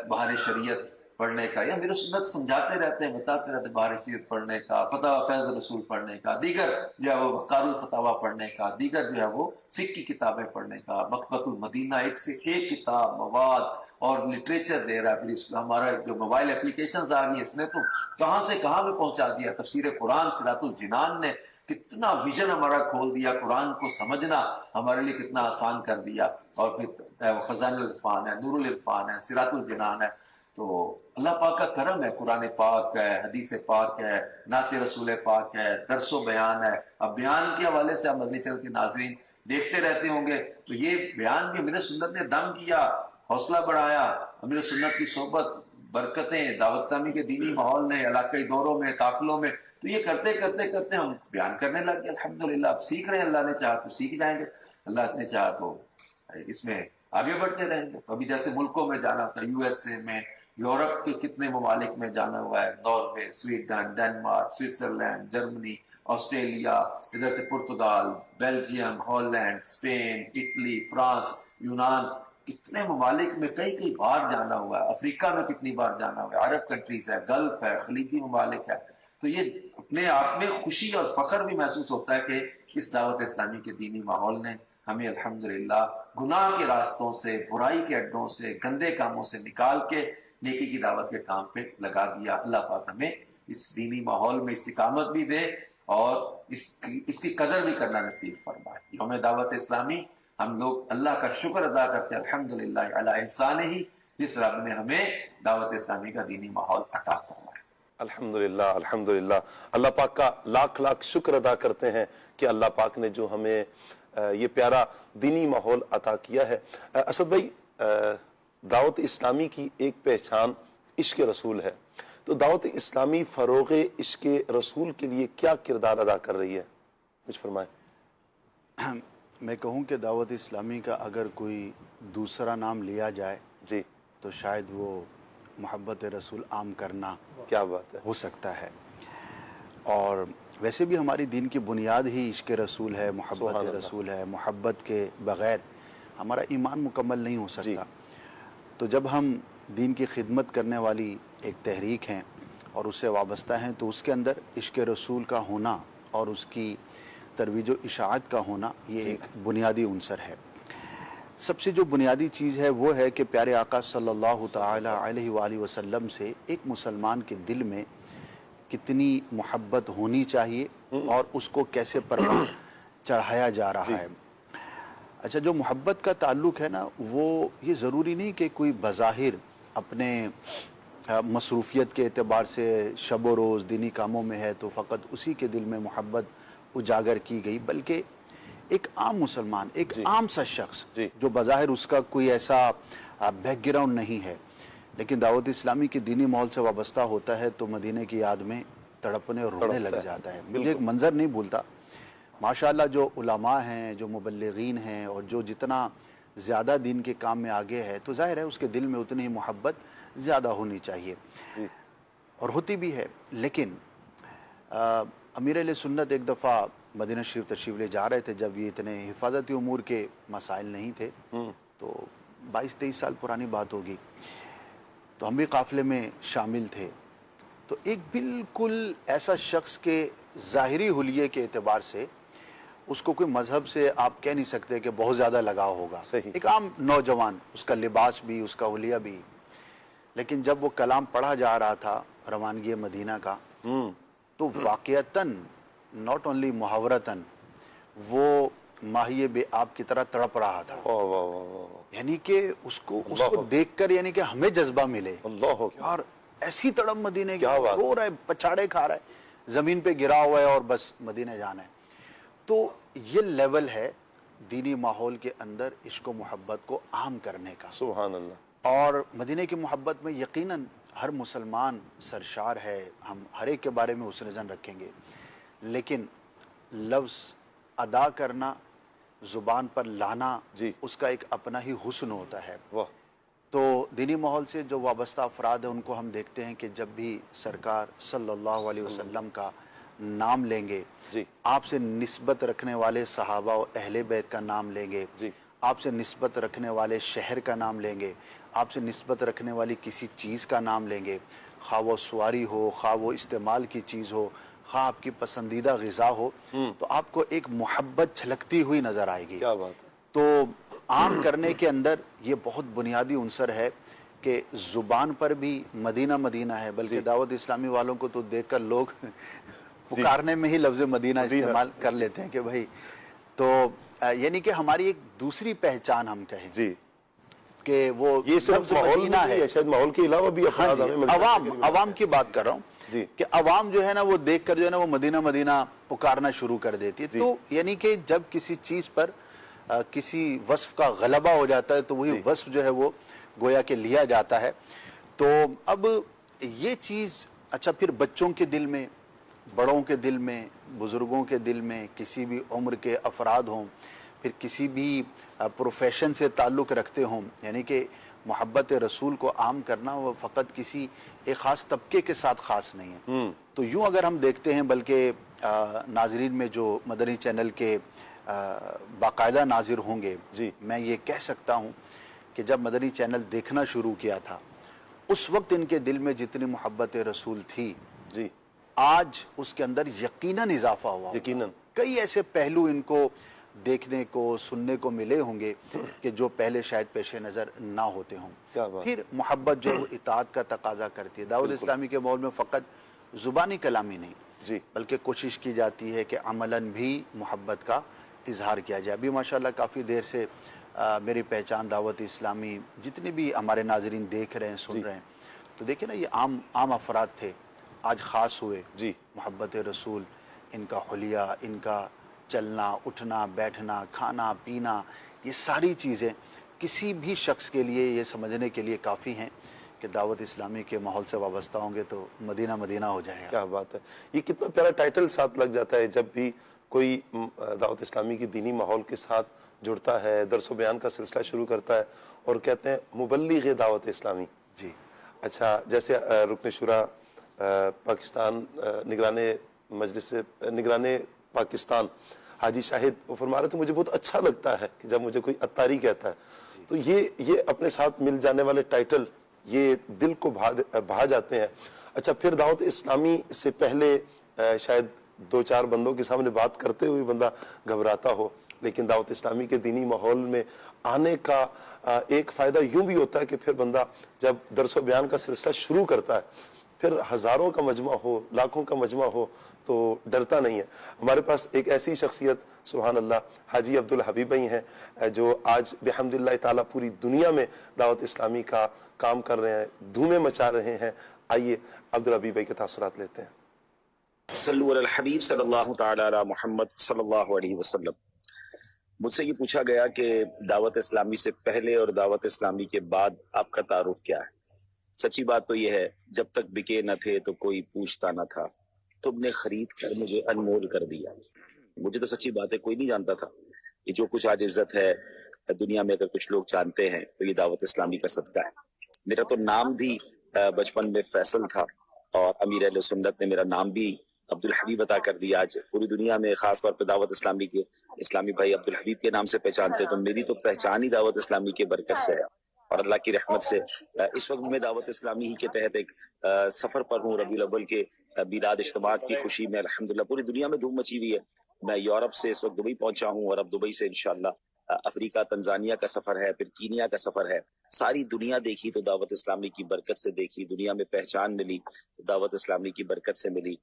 بہار شریعت پڑھنے کا، یا میرے سنت سمجھاتے رہتے ہیں، بتاتے رہتے ہیں، بہار شریعت پڑھنے کا، فتاوی فیض رسول پڑھنے کا، دیگر جو ہے وہ وقار الفتاوی پڑھنے کا، دیگر جو ہے وہ فقہ کی کتابیں پڑھنے کا، مکتبۃ المدینہ ایک سے ایک کتاب، مواد اور لٹریچر دے رہا ہے۔ پھر ہمارا جو موبائل اپلیکیشنز آ گئی، اس نے تو کہاں سے کہاں میں پہنچا دیا۔ تفسیر قرآن، صراط الجنان نے کتنا ویژن ہمارا کھول دیا، قرآن کو سمجھنا ہمارے لیے کتنا آسان کر دیا، اور پھر خزائن العرفان ہے، نور العرفان ہے، صراط الجنان ہے۔ تو اللہ پاک کا کرم ہے، قرآن پاک ہے، حدیث پاک ہے، نعت رسول پاک ہے، درس و بیان ہے۔ اب بیان کے حوالے سے ہم مدنی چینل کے ناظرین دیکھتے رہتے ہوں گے، تو یہ بیان بھی امیر سنت نے دم کیا، حوصلہ بڑھایا، امیر سنت کی صحبت، برکتیں، دعوت اسلامی کے دینی ماحول نے، علاقائی دوروں میں، قافلوں میں، تو یہ کرتے کرتے کرتے ہم بیان کرنے لگ گئے۔ الحمدللہ اب سیکھ رہے ہیں، اللہ نے چاہا تو سیکھ جائیں گے، اللہ نے چاہا تو اس میں آگے بڑھتے رہیں گے۔ تو ابھی جیسے ملکوں میں جانا ہوتا ہے، یو ایس اے میں، یورپ کے کتنے ممالک میں جانا ہوا ہے، Norway, Sweden, Denmark, Switzerland, Germany, Australia, ادھر سے Portugal, Belgium, Holland, Spain, Italy, France, یونان، اتنے ممالک میں کئی بار جانا ہوا ہے، افریقہ میں کتنی بار جانا ہوا ہے، عرب کنٹریز ہے، گلف ہے، خلیجی ممالک ہے. تو یہ اپنے آپ میں خوشی اور فخر بھی محسوس ہوتا ہے کہ اس دعوت اسلامی کے دینی ماحول نے ہمیں الحمدللہ گناہ کے راستوں سے، برائی کے اڈوں سے، گندے کاموں سے نکال کے نیکی کی دعوت کے کام پہ لگا دیا. اللہ پاک ہمیں اس دینی ماحول میں استقامت بھی دے اور اس کی قدر بھی کرنا نصیب فرمائے. یوم دعوت اسلامی ہم لوگ اللہ کا شکر ادا کرتے ہیں الحمدللہ علی احسان ہی، جس رب نے ہمیں دعوت اسلامی کا دینی ماحول عطا فرمایا. الحمدللہ الحمدللہ. اللہ پاک کا لاکھ لاکھ شکر ادا کرتے ہیں کہ اللہ پاک نے جو ہمیں یہ پیارا دینی ماحول عطا کیا ہے. اسد بھائی، دعوت اسلامی کی ایک پہچان عشق رسول ہے، تو دعوت اسلامی فروغ عشق رسول کے لیے کیا کردار ادا کر رہی ہے؟ کچھ فرمائیں. میں کہوں کہ دعوت اسلامی کا اگر کوئی دوسرا نام لیا جائے جی تو شاید وہ محبت رسول عام کرنا کیا بات ہے ہو سکتا ہے. اور ویسے بھی ہماری دین کی بنیاد ہی عشق رسول ہے، محبت رسول ہے. محبت کے بغیر ہمارا ایمان مکمل نہیں ہو سکتا. تو جب ہم دین کی خدمت کرنے والی ایک تحریک ہیں اور اس سے وابستہ ہیں تو اس کے اندر عشق رسول کا ہونا اور اس کی ترویج و اشاعت کا ہونا یہ ایک بنیادی عنصر ہے. سب سے جو بنیادی چیز ہے وہ ہے کہ پیارے آقا صلی اللہ تعالی علیہ وآلہ وسلم سے ایک مسلمان کے دل میں کتنی محبت ہونی چاہیے اور اس کو کیسے پروان چڑھایا جا رہا ہے. اچھا، جو محبت کا تعلق ہے نا، وہ یہ ضروری نہیں کہ کوئی بظاہر اپنے مصروفیت کے اعتبار سے شب و روز دینی کاموں میں ہے تو فقط اسی کے دل میں محبت اجاگر کی گئی، بلکہ ایک عام مسلمان، ایک عام سا شخص جو بظاہر اس کا کوئی ایسا بیک گراؤنڈ نہیں ہے لیکن دعوت اسلامی کے دینی ماحول سے وابستہ ہوتا ہے تو مدینے کی یاد میں تڑپنے اور رونے لگ جاتا ہے. مجھے ایک منظر نہیں بھولتا، ماشاءاللہ جو علماء ہیں، جو مبلغین ہیں اور جو جتنا زیادہ دین کے کام میں آگے ہے تو ظاہر ہے اس کے دل میں اتنی ہی محبت زیادہ ہونی چاہیے اور ہوتی بھی ہے. لیکن امیر اہل سنت ایک دفعہ مدینہ شریف تشریف لے جا رہے تھے جب یہ اتنے حفاظتی امور کے مسائل نہیں تھے، تو 22-23 سال پرانی بات ہوگی. تو ہم بھی قافلے میں شامل تھے. تو ایک بالکل ایسا شخص کے ظاہری حلیے کے اعتبار سے اس کو کوئی مذہب سے آپ کہہ نہیں سکتے کہ بہت زیادہ لگاؤ ہوگا. ایک عام نوجوان، اس کا لباس بھی، اس کا حلیہ بھی. لیکن جب وہ کلام پڑھا جا رہا تھا روانگی مدینہ کا تو واقعتاً ناٹ اونلی محاورتاً وہ ماہی بے آب کی طرح تڑپ رہا تھا. یعنی کہ اس کو دیکھ کر یعنی کہ ہمیں جذبہ ملے اور ایسی تڑپ مدینے کی، رو رہا ہے، پچھاڑے کھا رہا ہے، زمین پہ گرا ہوا ہے اور بس مدینے جانا ہے. تو یہ لیول ہے دینی ماحول کے اندر عشق و محبت کو عام کرنے کا. سبحان اللہ. اور مدینے کی محبت میں یقیناً ہر مسلمان سرشار ہے، ہم ہر ایک کے بارے میں حسن ظن رکھیں گے، لیکن لفظ ادا کرنا، زبان پر لانا، اس کا ایک اپنا ہی حسن ہوتا ہے. تو دینی ماحول سے جو وابستہ افراد ہیں ان کو ہم دیکھتے ہیں کہ جب بھی سرکار صلی اللہ علیہ وسلم کا نام لیں گے، آپ سے نسبت رکھنے والے صحابہ و اہل بیت کا نام لیں گے، آپ سے نسبت رکھنے والے شہر کا نام لیں گے، آپ سے نسبت رکھنے والی کسی چیز کا نام لیں گے، خواہ وہ سواری ہو، خواہ وہ استعمال کی چیز ہو، خواہ آپ کی پسندیدہ غذا ہو، تو آپ کو ایک محبت چھلکتی ہوئی نظر آئے گی. کیا بات ہے. تو عام کرنے کے اندر یہ بہت بنیادی عنصر ہے کہ زبان پر بھی مدینہ مدینہ ہے، بلکہ دعوت اسلامی والوں کو تو دیکھ کر لوگ پکارنے میں ہی لفظ مدینہ استعمال کر لیتے ہیں کہ بھائی. تو یعنی کہ ہماری ایک دوسری پہچان ہم کہیں کہ وہ یہ صرف ماحول ہے، شاید ماحول کے علاوہ بھی عوام کی بات کر رہا ہوں کہ عوام جو ہے نا وہ دیکھ کر جو ہے نا وہ مدینہ مدینہ پکارنا شروع کر دیتی ہے. تو یعنی کہ جب کسی چیز پر کسی وصف کا غلبہ ہو جاتا ہے تو وہی وصف جو ہے وہ گویا کہ لیا جاتا ہے. تو اب یہ چیز اچھا پھر بچوں کے دل میں، بڑوں کے دل میں، بزرگوں کے دل میں، کسی بھی عمر کے افراد ہوں، پھر کسی بھی پروفیشن سے تعلق رکھتے ہوں، یعنی کہ محبت رسول کو عام کرنا وہ فقط کسی ایک خاص طبقے کے ساتھ خاص نہیں ہے. تو یوں اگر ہم دیکھتے ہیں، بلکہ ناظرین میں جو مدنی چینل کے باقاعدہ ناظر ہوں گے، میں یہ کہہ سکتا ہوں کہ جب مدنی چینل دیکھنا شروع کیا تھا اس وقت ان کے دل میں جتنی محبت رسول تھی جی آج اس کے اندر یقیناً اضافہ ہوا. یقیناً کئی ایسے پہلو ان کو دیکھنے کو سننے کو ملے ہوں گے کہ جو پہلے شاید پیش نظر نہ ہوتے ہوں. پھر محبت جو اطاعت کا تقاضا کرتی ہے. دعوت اسلامی کے ماحول میں فقط زبانی کلامی نہیں جی بلکہ کوشش کی جاتی ہے کہ عملاً بھی محبت کا اظہار کیا جائے. ابھی ماشاءاللہ کافی دیر سے میری پہچان دعوت اسلامی جتنے بھی ہمارے ناظرین دیکھ رہے ہیں سن رہے ہیں تو دیکھیں نا یہ عام افراد تھے آج خاص ہوئے. جی محبت رسول ان کا حلیہ ان کا چلنا اٹھنا بیٹھنا کھانا پینا یہ ساری چیزیں کسی بھی شخص کے لیے یہ سمجھنے کے لیے کافی ہیں کہ دعوت اسلامی کے ماحول سے وابستہ ہوں گے تو مدینہ مدینہ ہو جائے گا. کیا بات ہے. یہ کتنا پیارا ٹائٹل ساتھ لگ جاتا ہے جب بھی کوئی دعوت اسلامی کی دینی ماحول کے ساتھ جڑتا ہے درس و بیان کا سلسلہ شروع کرتا ہے اور کہتے ہیں مبلغ دعوت اسلامی. جی اچھا جیسے رکن شورا پاکستان نگران پاکستان حاجی شاہد وہ فرما رہے تھے مجھے بہت اچھا لگتا ہے کہ جب مجھے کوئی اتاری کہتا ہے تو یہ اپنے ساتھ مل جانے والے ٹائٹل یہ دل کو بھا جاتے ہیں. اچھا پھر دعوت اسلامی سے پہلے شاید 2-4 بندوں کے سامنے بات کرتے ہوئے بندہ گھبراتا ہو لیکن دعوت اسلامی کے دینی ماحول میں آنے کا ایک فائدہ یوں بھی ہوتا ہے کہ پھر بندہ جب درس و بیان کا سلسلہ شروع کرتا ہے پھر ہزاروں کا مجمع ہو لاکھوں کا مجمع ہو تو ڈرتا نہیں ہے. ہمارے پاس ایک ایسی شخصیت سبحان اللہ حاجی عبدالحبیب بھائی ہیں جو آج بحمد اللہ تعالیٰ پوری دنیا میں دعوت اسلامی کا کام کر رہے ہیں دھومیں مچا رہے ہیں. آئیے عبدالحبیب بھائی کے تاثرات لیتے ہیں. صلو علی الحبیب صلی اللہ تعالی علی محمد صلی اللہ علیہ وسلم. مجھ سے یہ پوچھا گیا کہ دعوت اسلامی سے پہلے اور دعوت اسلامی کے بعد آپ کا تعارف کیا ہے. سچی بات تو یہ ہے جب تک بکے نہ تھے تو کوئی پوچھتا نہ تھا تم نے خرید کر مجھے انمول کر دیا. مجھے تو سچی بات ہے کوئی نہیں جانتا تھا. یہ جو کچھ آج عزت ہے دنیا میں اگر کچھ لوگ جانتے ہیں تو یہ دعوت اسلامی کا صدقہ ہے. میرا تو نام بھی بچپن میں فیصل تھا اور امیر اہل سنت نے میرا نام بھی عبدالحبیب عطا کر دیا. آج پوری دنیا میں خاص طور پہ دعوت اسلامی کے اسلامی بھائی عبدالحبیب کے نام سے پہچانتے تو میری تو پہچان ہی دعوت اسلامی کے برکت سے ہے اور اللہ کی رحمت سے. اس وقت میں دعوت اسلامی ہی کے تحت ایک سفر پر ہوں. ربیع الاول کے میلاد اجتماعات کی خوشی میں الحمدللہ پوری دنیا میں دھوم مچی ہوئی ہے. میں یورپ سے اس وقت دبئی پہنچا ہوں اور اب دبئی سے انشاءاللہ افریقہ تنزانیہ کا سفر ہے پھر کینیا کا سفر ہے. ساری دنیا دیکھی تو دعوت اسلامی کی برکت سے دیکھی. دنیا میں پہچان ملی دعوت اسلامی کی برکت سے ملی.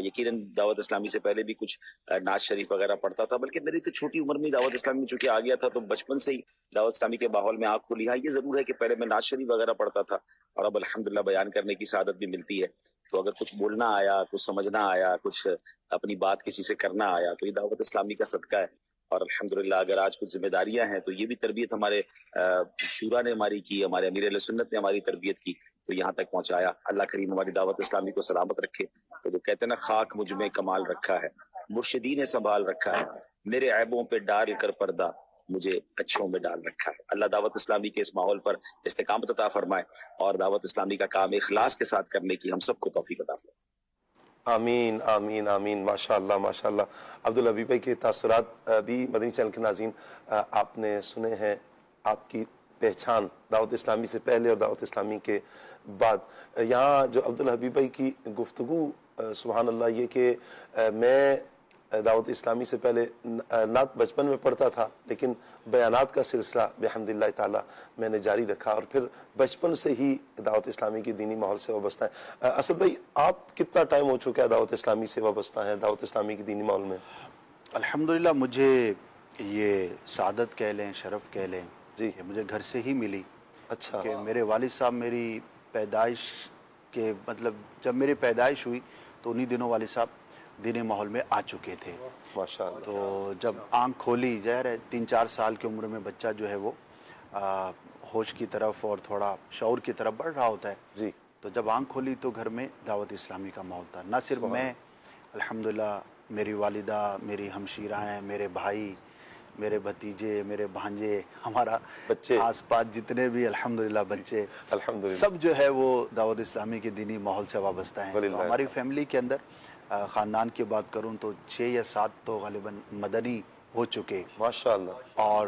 یقیناً دعوت اسلامی سے پہلے بھی کچھ ناز شریف وغیرہ پڑھتا تھا بلکہ میری تو چھوٹی عمر میں دعوت اسلامی میں چونکہ آ گیا تھا تو بچپن سے ہی دعوت اسلامی کے ماحول میں آنکھ کھلی. ہاں یہ ضرور ہے کہ پہلے میں ناز شریف وغیرہ پڑھتا تھا اور اب الحمدللہ بیان کرنے کی سعادت بھی ملتی ہے. تو اگر کچھ بولنا آیا کچھ سمجھنا آیا کچھ اپنی بات کسی سے کرنا آیا تو یہ دعوت اسلامی کا صدقہ ہے. اور الحمدللہ اگر آج کچھ ذمہ داریاں ہیں تو یہ بھی تربیت ہمارے شورا نے ہماری کی ہمارے امیر اہل سنت نے ہماری تربیت کی تو یہاں تک پہنچایا. اللہ کریم ہماری دعوت اسلامی کو سلامت رکھے. تو جو کہتے ہیں نا خاک مجھ میں کمال رکھا ہے مرشدی نے سنبھال رکھا ہے میرے عیبوں پہ ڈال کر پردہ مجھے اچھوں میں ڈال رکھا ہے. اللہ دعوت اسلامی کے اس ماحول پر استقامت عطا فرمائے اور دعوت اسلامی کا کام اخلاص کے ساتھ کرنے کی ہم سب کو توفیق عطا فرمائے. آمین آمین آمین. ماشاءاللہ ماشاءاللہ. عبدالحبیب بھائی کے تاثرات بھی مدنی چینل کے ناظرین آپ نے سنے ہیں. آپ کی پہچان دعوت اسلامی سے پہلے اور دعوت اسلامی کے بعد. یہاں جو عبدالحبیب بھائی کی گفتگو سبحان اللہ یہ کہ میں دعوت اسلامی سے پہلے نعت بچپن میں پڑھتا تھا لیکن بیانات کا سلسلہ بحمد اللہ تعالیٰ میں نے جاری رکھا اور پھر بچپن سے ہی دعوت اسلامی کی دینی ماحول سے وابستہ ہیں. اسد بھائی آپ کتنا ٹائم ہو چکا ہے دعوت اسلامی سے وابستہ ہیں دعوت اسلامی کی دینی ماحول میں؟ الحمدللہ مجھے یہ سعادت کہہ لیں شرف کہہ لیں جی کہ مجھے گھر سے ہی ملی. اچھا کہ میرے والد صاحب میری پیدائش کے مطلب جب میری پیدائش ہوئی تو انہی دنوں والد صاحب دینی ماحول میں آ چکے تھے. ماشاءاللہ. تو جب آنکھ کھولی ظاہر ہے 3-4 سال کی عمر میں بچہ جو ہے وہ ہوش کی طرف اور تھوڑا شعور کی طرف بڑھ رہا ہوتا ہے جی. تو جب آنکھ کھولی تو گھر میں دعوت اسلامی کا ماحول تھا. نہ صرف میں الحمدللہ میری والدہ میری ہمشیرہ ہیں میرے بھائی میرے بھتیجے میرے بھانجے ہمارا بچے آس پاس جتنے بھی الحمدللہ بچے الحمدللہ سب جو ہے وہ دعوت اسلامی کے دینی ماحول سے وابستہ ہیں. تو ہماری فیملی کے اندر خاندان کی بات کروں تو 6 یا 7 تو غالباً مدنی ہو چکے ماشاءاللہ. اور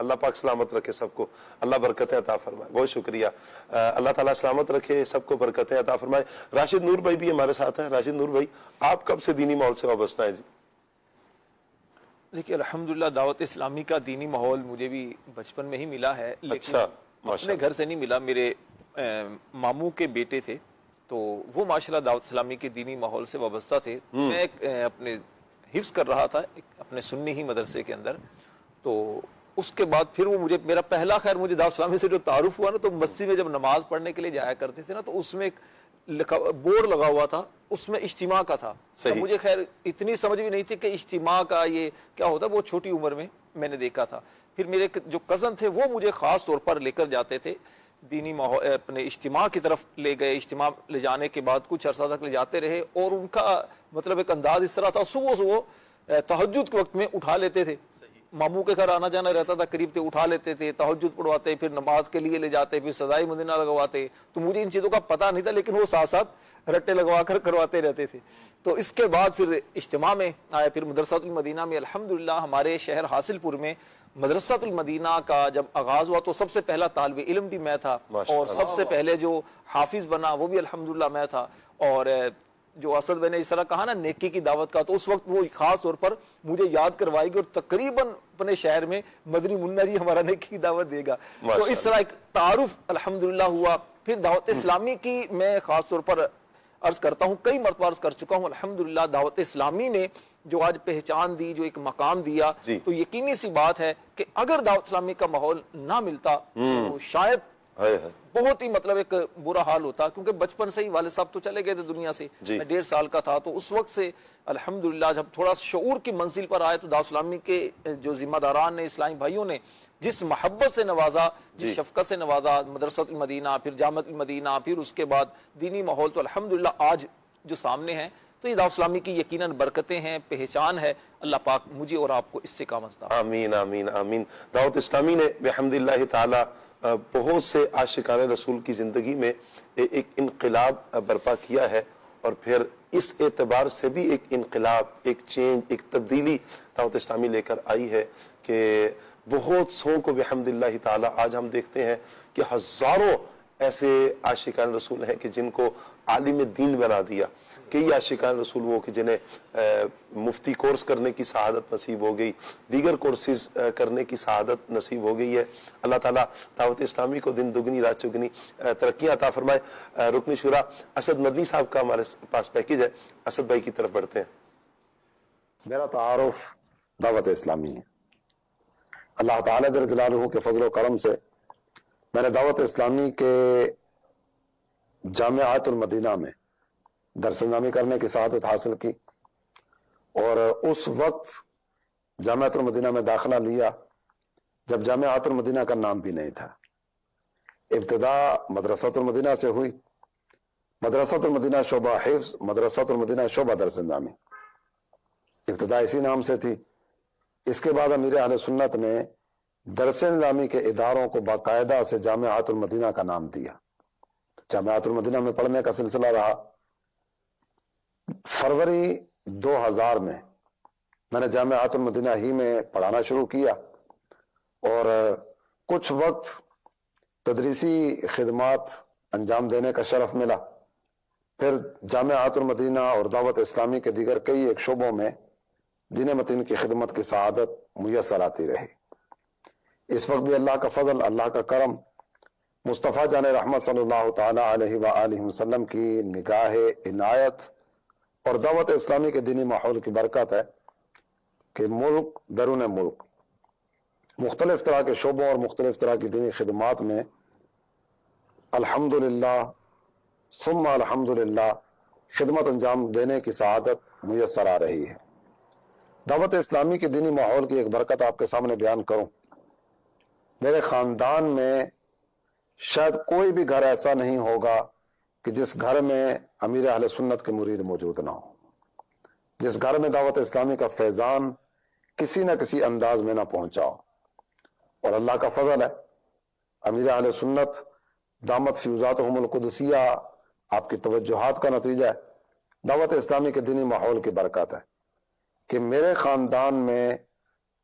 اللہ پاک سلامت رکھے سب کو, اللہ برکتیں عطا فرمائے. بہت شکریہ, اللہ تعالیٰ سلامت رکھے سب کو, برکتیں عطا فرمائے. راشد نور بھائی بھی ہمارے ساتھ ہیں. راشد نور بھائی, آپ کب سے دینی ماحول سے وابستہ ہیں؟ جی دیکھیے الحمدللہ دعوت اسلامی کا دینی ماحول مجھے بھی بچپن میں ہی ملا ہے, لیکن اپنے گھر سے نہیں ملا. میرے ماموں کے بیٹے تھے تو وہ ماشاءاللہ دعوت اسلامی کے دینی ماحول سے وابستہ تھے. میں اپنے حفظ کر رہا تھا اپنے سنی ہی مدرسے کے اندر, تو اس کے بعد پھر وہ میرا پہلا خیر مجھے دعوت اسلامی سے جو تعارف ہوا نا, تو مسجد میں جب نماز پڑھنے کے لیے جایا کرتے تھے نا, تو اس میں ایک بورڈ لگا ہوا تھا, اس میں اجتماع کا تھا. مجھے خیر اتنی سمجھ بھی نہیں تھی کہ اجتماع کا یہ کیا ہوتا, وہ چھوٹی عمر میں نے دیکھا تھا. پھر میرے جو کزن تھے وہ مجھے خاص طور پر لے کر جاتے تھے دینی اپنے اجتماع کی طرف لے گئے. اجتماع لے جانے کے بعد کچھ عرصہ تک لے جاتے رہے, اور ان کا مطلب ایک انداز اس طرح تھا, صبح تہجد کے وقت میں اٹھا لیتے تھے. ماموں کے گھر آنا جانا رہتا تھا, قریب تھے, اٹھا لیتے تھے, تہجد پڑھواتے, پھر نماز کے لیے لے جاتے, پھر سزائے مدینہ لگواتے. تو مجھے ان چیزوں کا پتہ نہیں تھا, لیکن وہ ساتھ ساتھ رٹے لگوا کر کرواتے رہتے تھے. تو اس کے بعد پھر اجتماع میں آئے, پھر مدرسۃ المدینہ میں. الحمدللہ ہمارے شہر حاصل پور میں مدرسۃ المدینہ کا جب آغاز ہوا تو سب سے پہلا طالب علم بھی میں تھا, اور سب سے پہلے جو حافظ بنا وہ بھی الحمدللہ میں تھا. اور جو اسد بھائی نے اس طرح کہا نا نیکی کی دعوت کا, تو اس وقت وہ خاص طور پر مجھے یاد کروائی گی, اور تقریباً اپنے شہر میں مدنی منا جی ہمارا نیکی کی دعوت دے گا. تو اس طرح ایک تعارف الحمدللہ ہوا. پھر دعوت اسلامی کی میں خاص طور پر عرض کرتا ہوں, کئی مرتبہ عرض کر چکا ہوں, الحمدللہ دعوت اسلامی نے جو آج پہچان دی, جو ایک مقام دیا, تو یقینی سی بات ہے کہ اگر دعوت اسلامی کا ماحول نہ ملتا تو شاید بہت ہی مطلب ایک برا حال ہوتا. کیونکہ بچپن سے ہی والد صاحب تو چلے گئے تھے دنیا سے, میں 1.5 سال کا تھا, تو اس وقت سے الحمدللہ جب تھوڑا شعور کی منزل پر آئے تو دعوت اسلامی کے جو ذمہ داران نے, اسلامی بھائیوں نے جس محبت سے نوازا, جس شفقت سے نوازا, مدرسۃ المدینہ, پھر جامعۃ المدینہ, پھر اس کے بعد دینی ماحول, تو الحمدللہ آج جو سامنے ہیں تو یہ دعوت اسلامی کی یقیناً برکتیں ہیں, پہچان ہے. اللہ پاک مجھے اور آپ کو استقامت عطا. آمین آمین آمین. دعوت اسلامی نے بحمداللہ تعالی بہت سے عاشقان رسول کی زندگی میں ایک انقلاب برپا کیا ہے, اور پھر اس اعتبار سے بھی ایک انقلاب, ایک چینج, ایک تبدیلی دعوت اسلامی لے کر آئی ہے کہ بہت سو کو بحمداللہ تعالی آج ہم دیکھتے ہیں کہ ہزاروں ایسے عاشقان رسول ہیں کہ جن کو عالم دین بنا دیا. کئی عاشقان رسول وہ کہ جنہیں مفتی کورس کرنے کی سعادت نصیب ہو گئی, دیگر کورسز کرنے کی سعادت نصیب ہو گئی ہے. اللہ تعالیٰ دعوت اسلامی کو دن دگنی رات چگنی ترقی عطا فرمائے. رکن شورا اسد مدنی صاحب کا ہمارے پاس پیکیج ہے, اسد بھائی کی طرف بڑھتے ہیں. میرا تعارف دعوت اسلامی ہے. اللہ تعالیٰ جل جلالہ کے فضل و کرم سے میں نے دعوت اسلامی کے جامعۃ المدینہ میں درس نظامی کرنے کی سعادت حاصل کی, اور اس وقت جامعۃ المدینہ میں داخلہ لیا جب جامعۃ المدینہ کا نام بھی نہیں تھا. ابتدا مدرسۃ المدینہ سے ہوئی, مدرسۃ المدینہ شعبہ حفظ, مدرسۃ المدینہ شعبہ درس نظامی, ابتدا اسی نام سے تھی. اس کے بعد امیر اہل سنت نے درس نظامی کے اداروں کو باقاعدہ سے جامعۃ المدینہ کا نام دیا. جامعۃ المدینہ میں پڑھنے کا سلسلہ رہا. فروری 2000 میں نے جامعۃ المدینہ ہی میں پڑھانا شروع کیا, اور کچھ وقت تدریسی خدمات انجام دینے کا شرف ملا. پھر جامعۃ المدینہ اور دعوت اسلامی کے دیگر کئی ایک شعبوں میں دین متین کی خدمت کی سعادت میسر آتی رہی. اس وقت بھی اللہ کا فضل, اللہ کا کرم, مصطفیٰ جان رحمت صلی اللہ تعالی علیہ وآلہ وسلم کی نگاہ عنایت اور دعوت اسلامی کے دینی ماحول کی برکت ہے کہ ملک درون ملک مختلف طرح کے شعبوں اور مختلف طرح کی دینی خدمات میں الحمدللہ ثم الحمدللہ خدمت انجام دینے کی سعادت میسر آ رہی ہے. دعوت اسلامی کے دینی ماحول کی ایک برکت آپ کے سامنے بیان کروں. میرے خاندان میں شاید کوئی بھی گھر ایسا نہیں ہوگا کہ جس گھر میں امیر اہل سنت کے مرید موجود نہ ہو, جس گھر میں دعوت اسلامی کا فیضان کسی نہ کسی انداز میں نہ پہنچا ہو. اور اللہ کا فضل ہے, امیر اہل سنت دامت فیوزاتہم القدسیہ آپ کی توجہات کا نتیجہ ہے. دعوت اسلامی کے دینی ماحول کی برکت ہے کہ میرے خاندان میں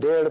1.5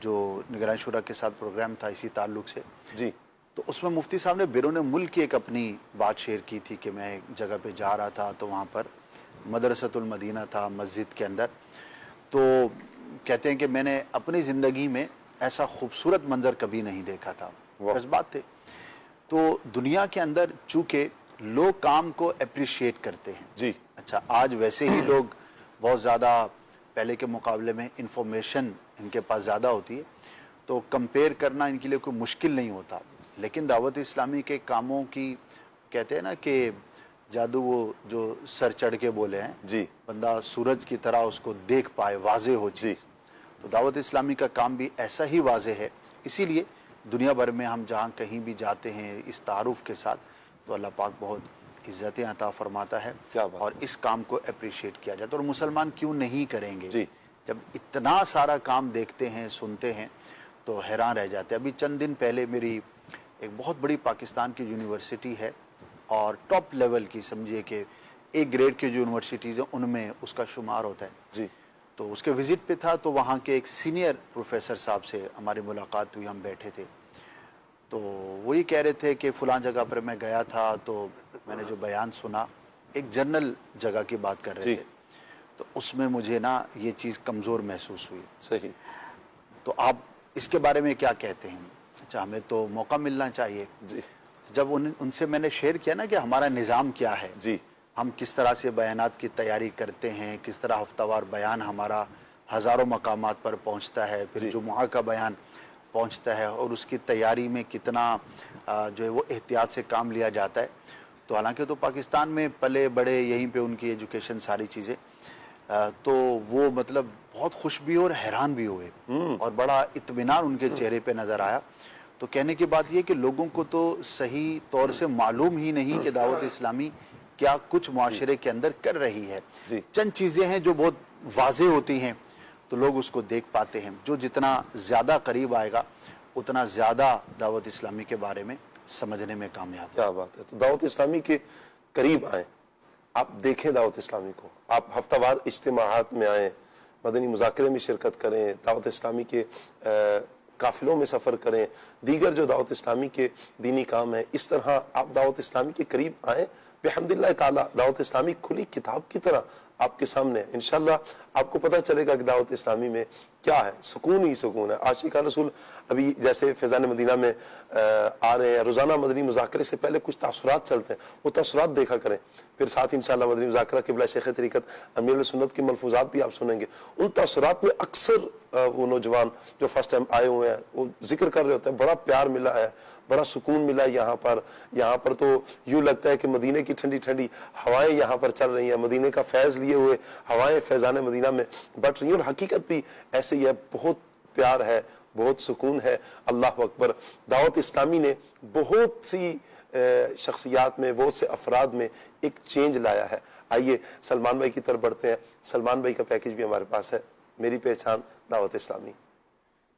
جو نگران شورا کے ساتھ پروگرام تھا اسی تعلق سے جی، تو اس میں مفتی صاحب نے بیرون ملک کی ایک اپنی بات شیئر کی تھی کہ میں ایک جگہ پہ جا رہا تھا تو وہاں پر مدرسۃ المدینہ تھا مسجد کے اندر، تو کہتے ہیں کہ میں نے اپنی زندگی میں ایسا خوبصورت منظر کبھی نہیں دیکھا تھا. جذبات تھے. تو دنیا کے اندر چونکہ لوگ کام کو اپریشیٹ کرتے ہیں. جی اچھا، آج ویسے ہی لوگ بہت زیادہ پہلے کے مقابلے میں انفارمیشن ان کے پاس زیادہ ہوتی ہے تو کمپیئر کرنا ان کے لیے کوئی مشکل نہیں ہوتا، لیکن دعوت اسلامی کے کاموں کی کہتے ہیں نا کہ جادو وہ جو سر چڑھ کے بولے ہیں، جی، بندہ سورج کی طرح اس کو دیکھ پائے، واضح ہو چیز. تو دعوت اسلامی کا کام بھی ایسا ہی واضح ہے. اسی لیے دنیا بھر میں ہم جہاں کہیں بھی جاتے ہیں اس تعارف کے ساتھ تو اللہ پاک بہت عزتیں عطا فرماتا ہے اور اس کام کو اپریشیٹ کیا جاتا ہے. اور مسلمان کیوں نہیں کریں گے؟ جب اتنا سارا کام دیکھتے ہیں سنتے ہیں تو حیران رہ جاتے ہیں. ابھی چند دن پہلے میری ایک بہت بڑی پاکستان کی یونیورسٹی ہے اور ٹاپ لیول کی، سمجھیے کہ ایک گریڈ کی جو یونیورسٹیز ہیں ان میں اس کا شمار ہوتا ہے. جی، تو اس کے وزٹ پہ تھا تو وہاں کے ایک سینئر پروفیسر صاحب سے ہماری ملاقات ہوئی، ہم بیٹھے تھے تو وہی کہہ رہے تھے کہ فلاں جگہ پر میں گیا تھا تو میں نے جو بیان سنا، ایک جنرل جگہ کی بات کر رہے تھے، تو اس میں مجھے نا یہ چیز کمزور محسوس ہوئی. صحیح. تو آپ اس کے بارے میں کیا کہتے ہیں؟ اچھا، ہمیں تو موقع ملنا چاہیے. جی، جب ان سے میں نے شیئر کیا نا کہ ہمارا نظام کیا ہے، جی، ہم کس طرح سے بیانات کی تیاری کرتے ہیں، کس طرح ہفتہ وار بیان ہمارا ہزاروں مقامات پر پہنچتا ہے، پھر جمعہ کا بیان پہنچتا ہے اور اس کی تیاری میں کتنا جو ہے وہ احتیاط سے کام لیا جاتا ہے. تو حالانکہ تو پاکستان میں پلے بڑے، یہیں پہ ان کی ایجوکیشن ساری چیزیں، تو وہ مطلب بہت خوش بھی اور حیران بھی ہوئے اور بڑا اطمینان ان کے چہرے پہ نظر آیا. تو کہنے کی بات یہ کہ لوگوں کو تو صحیح طور سے معلوم ہی نہیں کہ دعوت اسلامی کیا کچھ معاشرے کے اندر کر رہی ہے. چند چیزیں ہیں جو بہت واضح ہوتی ہیں تو لوگ اس کو دیکھ پاتے ہیں. جو جتنا زیادہ قریب آئے گا اتنا زیادہ دعوت اسلامی کے بارے میں سمجھنے میں کامیاب. کیا بات ہے. تو دعوت اسلامی کے قریب آئیں، آپ دیکھیں دعوت اسلامی کو، آپ ہفتہ وار اجتماعات میں آئیں، مدنی مذاکرے میں شرکت کریں، دعوت اسلامی کے قافلوں میں سفر کریں، دیگر جو دعوت اسلامی کے دینی کام ہیں، اس طرح آپ دعوت اسلامی کے قریب آئیں. بحمداللہ تعالی دعوت اسلامی کھلی کتاب کی طرح آپ کے سامنے ہے. انشاءاللہ آپ کو پتہ چلے گا کہ دعوت اسلامی میں کیا ہے. سکون ہی سکون ہے. عاشقان رسول ابھی جیسے فیضان مدینہ میں آ رہے ہیں، روزانہ مدنی مذاکرے سے پہلے کچھ تاثرات چلتے ہیں، وہ تاثرات دیکھا کریں. پھر ساتھ انشاءاللہ مدنی مذاکرہ قبلہ شیخ طریقت امیر السنت کے ملفوظات بھی آپ سنیں گے. ان تاثرات میں اکثر وہ نوجوان جو فرسٹ ٹائم آئے ہوئے ہیں وہ ذکر کر رہے ہوتے ہیں بڑا پیار ملا ہے، بڑا سکون ملا ہے یہاں پر تو یوں لگتا ہے کہ مدینے کی ٹھنڈی ٹھنڈی ہوائیں یہاں پر چل رہی ہیں، مدینے کا فیض لیے ہوئے ہوائیں فیضان مدینہ میں بٹ رہی ہیں. اور حقیقت بھی ایسے ہی ہے، بہت پیار ہے، بہت سکون ہے. اللہ اکبر. دعوت اسلامی نے بہت سی شخصیات میں، بہت سے افراد میں ایک چینج لایا ہے. آئیے سلمان بھائی کی طرف بڑھتے ہیں. سلمان بھائی کا پیکج بھی ہمارے پاس ہے، میری پہچان دعوت اسلامی.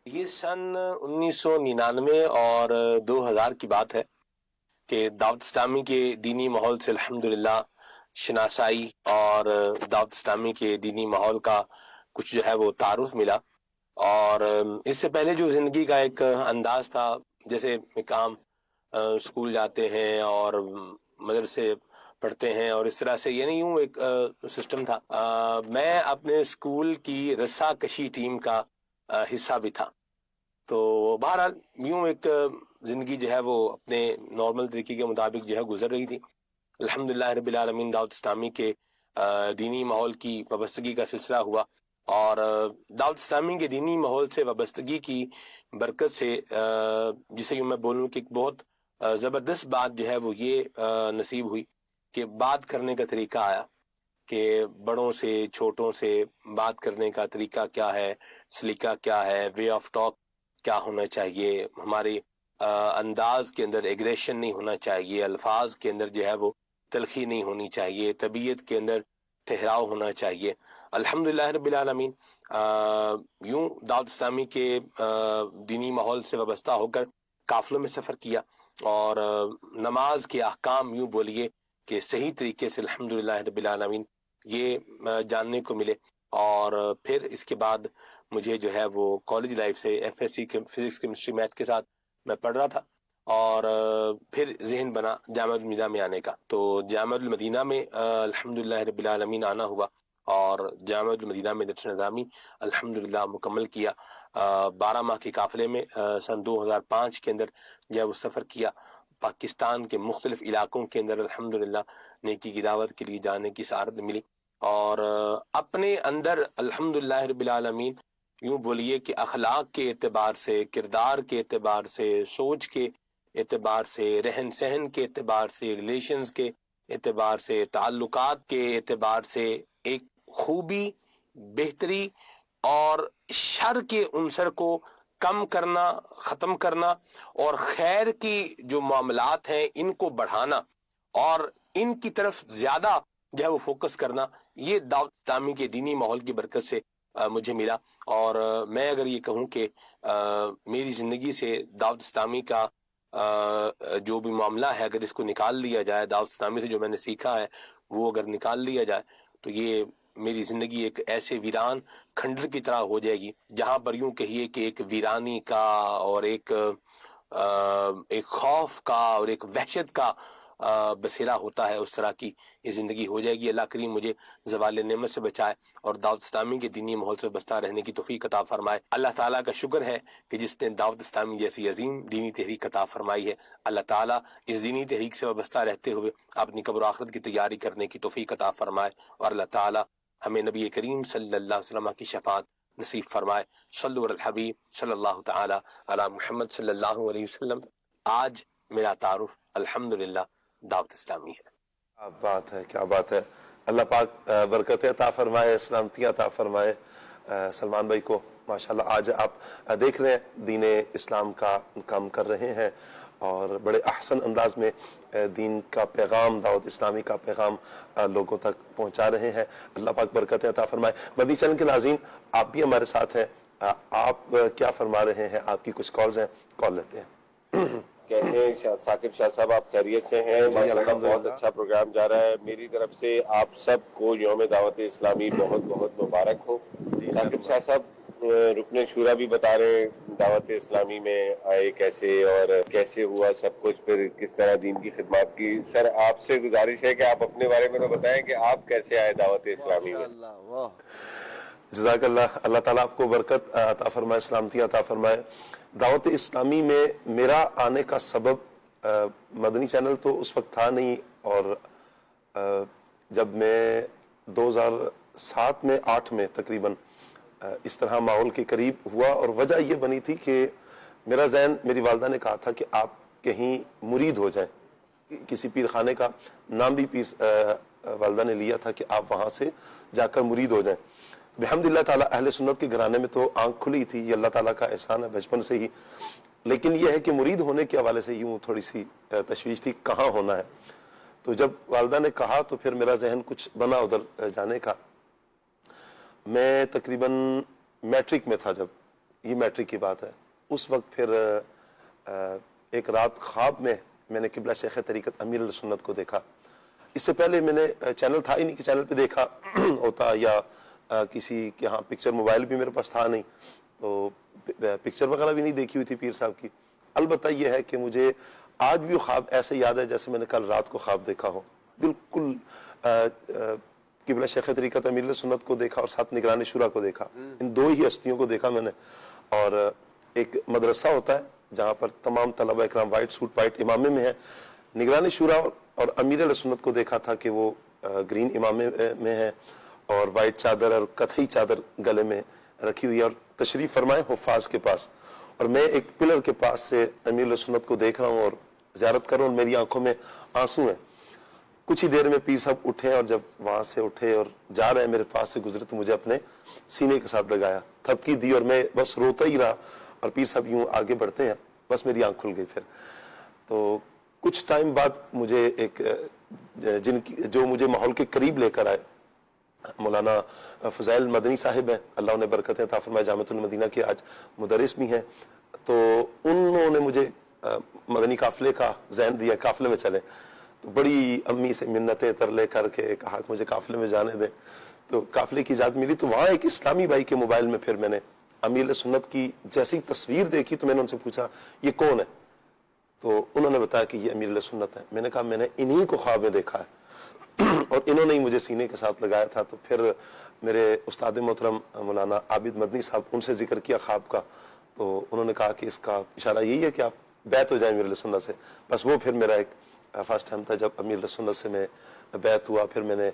یہ سن 1999 اور 2000 کی بات ہے کہ دعوت اسلامی کے دینی ماحول سے الحمدللہ شناسائی اور دعوت اسلامی کے دینی ماحول کا کچھ جو ہے وہ تعارف ملا. اور اس سے پہلے جو زندگی کا ایک انداز تھا، جیسے کام اسکول جاتے ہیں اور مدرسے پڑھتے ہیں اور اس طرح سے، یعنی یوں ایک سسٹم تھا. میں اپنے اسکول کی رسا کشی ٹیم کا حصہ بھی تھا. تو بہرحال یوں ایک زندگی جو ہے وہ اپنے نارمل طریقے کے مطابق جو ہے گزر رہی تھی. الحمدللہ رب العالمین دعوت اسلامی کے دینی ماحول کی وابستگی کا سلسلہ ہوا اور دعوت اسلامی کے دینی ماحول سے وابستگی کی برکت سے جسے یوں میں بولوں کہ ایک بہت زبردست بات جو ہے وہ یہ نصیب ہوئی کہ بات کرنے کا طریقہ آیا کہ بڑوں سے چھوٹوں سے بات کرنے کا طریقہ کیا ہے، سلیقہ کیا ہے، وے آف ٹاک کیا ہونا چاہیے، ہمارے انداز کے اندر ایگریشن نہیں ہونا چاہیے، الفاظ کے اندر جو ہے وہ تلخی نہیں ہونی چاہیے، طبیعت کے اندر ٹھہراؤ ہونا چاہیے. الحمدللہ رب العالمین یوں دعوت اسلامی کے دینی ماحول سے وابستہ ہو کر قافلوں میں سفر کیا اور نماز کے احکام یوں بولیے کہ صحیح طریقے سے الحمدللہ رب العالمین یہ جاننے کو ملے. اور پھر اس کے بعد مجھے جو ہے وہ کالج لائف سے FSC فزکس کیمسٹری میتھ کے ساتھ میں پڑھ رہا تھا، اور پھر ذہن بنا جامعہ المدینہ میں آنے کا. تو جامعہ المدینہ میں الحمدللہ رب العالمین آنا ہوا، اور جامعہ المدینہ میں درس نظامی الحمدللہ مکمل کیا. 12 ماہ کے قافلے میں سن 2005 کے اندر جو وہ سفر کیا، پاکستان کے مختلف علاقوں کے اندر الحمدللہ نیکی کی دعوت کے لیے جانے کی سعادت ملی، اور اپنے اندر الحمدللہ رب العالمین یوں بولیے کہ اخلاق کے اعتبار سے، کردار کے اعتبار سے، سوچ کے اعتبار سے، رہن سہن کے اعتبار سے، ریلیشنز کے اعتبار سے، تعلقات کے اعتبار سے ایک خوبی، بہتری اور شر کے عنصر کو کم کرنا، ختم کرنا، اور خیر کی جو معاملات ہیں ان کو بڑھانا اور ان کی طرف زیادہ جو ہے وہ فوکس کرنا، یہ دعوت اسلامی کے دینی ماحول کی برکت سے مجھے ملا. اور میں اگر یہ کہوں کہ میری زندگی سے دعوت اسلامی کا جو بھی معاملہ ہے، اگر اس کو نکال لیا جائے، دعوت اسلامی سے جو میں نے سیکھا ہے وہ اگر نکال لیا جائے، تو یہ میری زندگی ایک ایسے ویران کھنڈر کی طرح ہو جائے گی، جہاں پر یوں کہیے کہ ایک ویرانی کا اور ایک خوف کا اور ایک وحشت کا بسیرا ہوتا ہے، اس طرح کی یہ زندگی ہو جائے گی. اللہ کریم مجھے زوال نعمت سے بچائے اور دعوت اسلامی کے دینی ماحول سے بستہ رہنے کی توفیق عطا فرمائے. اللہ تعالیٰ کا شکر ہے کہ جس نے دعوت اسلامی جیسی عظیم دینی تحریک عطا فرمائی ہے. اللہ تعالیٰ اس دینی تحریک سے وابستہ رہتے ہوئے اپنی قبر و آخرت کی تیاری کرنے کی توفیق عطا فرمائے، اور اللہ تعالیٰ ہمیں نبی کریم صلی اللہ علیہ وسلم کی شفاعت نصیب فرمائے. صلو علی الحبیب صلی اللہ تعالی علی محمد صلی اللہ علیہ وسلم. آج میرا تعارف الحمدللہ دعوت اسلامی ہے. کیا بات ہے، کیا بات ہے. اللہ پاک برکتیں عطا فرمائے، سلامتیاں عطا فرمائے سلمان بھائی کو. ماشاءاللہ آج آپ دیکھ رہے ہیں دین اسلام کا کام کر رہے ہیں اور بڑے احسن انداز میں دین کا پیغام، دعوت اسلامی کا پیغام لوگوں تک پہنچا رہے ہیں. اللہ پاک برکتیں عطا فرمائے. مدنی چینل کے ناظرین، آپ بھی ہمارے ساتھ ہیں. آپ کیا فرما رہے ہیں؟ آپ کی کچھ کالز ہیں، کال لیتے ہیں. کیسے ہیں ثاقب شاہ صاحب؟ آپ خیریت سے ہیں؟ ماشاءاللہ بہت اچھا پروگرام جا رہا ہے. میری طرف سے آپ سب کو یوم دعوت اسلامی بہت بہت مبارک ہو. ثاقب شاہ صاحب رکن شورا بھی بتا رہے ہیں دعوت اسلامی میں آئے کیسے اور کیسے ہوا سب کچھ، پھر کس طرح دین کی خدمات کی. سر آپ سے گزارش ہے کہ آپ اپنے بارے میں تو بتائیں کہ آپ کیسے آئے دعوت اسلامی میں. جزاک اللہ. اللہ تعالیٰ آپ کو برکت عطا فرمائے، سلامتی عطا فرمائے. دعوت اسلامی میں میرا آنے کا سبب مدنی چینل تو اس وقت تھا نہیں، اور جب میں 2007 میں 8 میں تقریباً اس طرح ماحول کے قریب ہوا، اور وجہ یہ بنی تھی کہ میرا ذہن، میری والدہ نے کہا تھا کہ آپ کہیں مرید ہو جائیں. کسی پیر خانے کا نام بھی والدہ نے لیا تھا کہ آپ وہاں سے جا کر مرید ہو جائیں. بحمدللہ تعالیٰ اہل سنت کے گھرانے میں تو آنکھ کھلی تھی، یہ اللہ تعالیٰ کا احسان ہے بچپن سے ہی. لیکن یہ ہے کہ مرید ہونے کے حوالے سے یوں تھوڑی سی تشویش تھی کہاں ہونا ہے. تو جب والدہ نے کہا تو پھر میرا ذہن کچھ بنا ادھر جانے کا. میں تقریباً میٹرک میں تھا، جب یہ میٹرک کی بات ہے، اس وقت پھر ایک رات خواب میں نے قبلہ شیخ طریقت امیر السنت کو دیکھا. اس سے پہلے میں نے چینل تھا ہی نہیں کہ چینل پہ دیکھا ہوتا، یا کسی کے ہاں پکچر، موبائل بھی میرے پاس تھا نہیں تو پکچر وغیرہ بھی نہیں دیکھی ہوئی تھی پیر صاحب کی. البتہ یہ ہے کہ مجھے آج بھی خواب ایسے یاد ہے جیسے میں نے کل رات کو خواب دیکھا ہو. بالکل قبلہ شیخ طریقت امیر السنت کو دیکھا اور ساتھ نگران شورا کو دیکھا. ان دو ہی ہستیوں کو دیکھا میں نے. اور ایک مدرسہ ہوتا ہے جہاں پر تمام طلبہ اکرام وائٹ سوٹ وائٹ امامے میں ہیں. نگران شورا اور امیر السنت کو دیکھا تھا کہ وہ گرین امامے میں ہیں اور وائٹ چادر اور کتھئی چادر گلے میں رکھی ہوئی ہے، اور تشریف فرمائے حفاظ کے پاس. اور میں ایک پلر کے پاس سے امیر السنت کو دیکھ رہا ہوں اور زیارت کر رہا ہوں، اور میری آنکھوں میں آنسو ہیں. کچھ ہی دیر میں پیر صاحب اٹھے، اور جب وہاں سے اٹھے اور جا رہے ہیں میرے پاس سے گزرے تو مجھے اپنے سینے کے ساتھ لگایا، تھپکی دی، اور میں بس روتا ہی رہا. اور پیر صاحب یوں آگے بڑھتے ہیں، بس میری آنکھ کھل گئی. پھر تو کچھ ٹائم بعد مجھے ایک جو مجھے ماحول کے قریب لے کر آئے، مولانا فضائل مدنی صاحب ہیں، اللہ انہیں برکتیں عطا فرمائے، جامعہ المدینہ کے آج مدرس بھی ہیں. تو انہوں نے مجھے مدنی قافلے کا ذہن دیا، قافلے میں چلیں. تو بڑی امی سے منتیں ترلے کر کے کہا کہ مجھے قافلے میں جانے دیں. تو قافلے کی اجازت ملی. تو وہاں ایک اسلامی بھائی کے موبائل میں پھر میں نے امیر سنت کی جیسی تصویر دیکھی تو میں نے ان سے پوچھا یہ کون ہے؟ تو انہوں نے بتایا کہ یہ امیر سنت ہے. میں نے کہا میں نے انہی کو خواب میں دیکھا ہے اور انہوں نے ہی مجھے سینے کے ساتھ لگایا تھا. تو پھر میرے استاد محترم مولانا عابد مدنی صاحب ان سے ذکر کیا خواب کا, تو انہوں نے کہا کہ اس کا اشارہ یہی ہے کہ آپ بیعت ہو جائیں امیر سنت سے. بس وہ پھر میرا ایک فرسٹ ٹائم تھا جب امیر سنت سے میں بیعت ہوا. پھر میں نے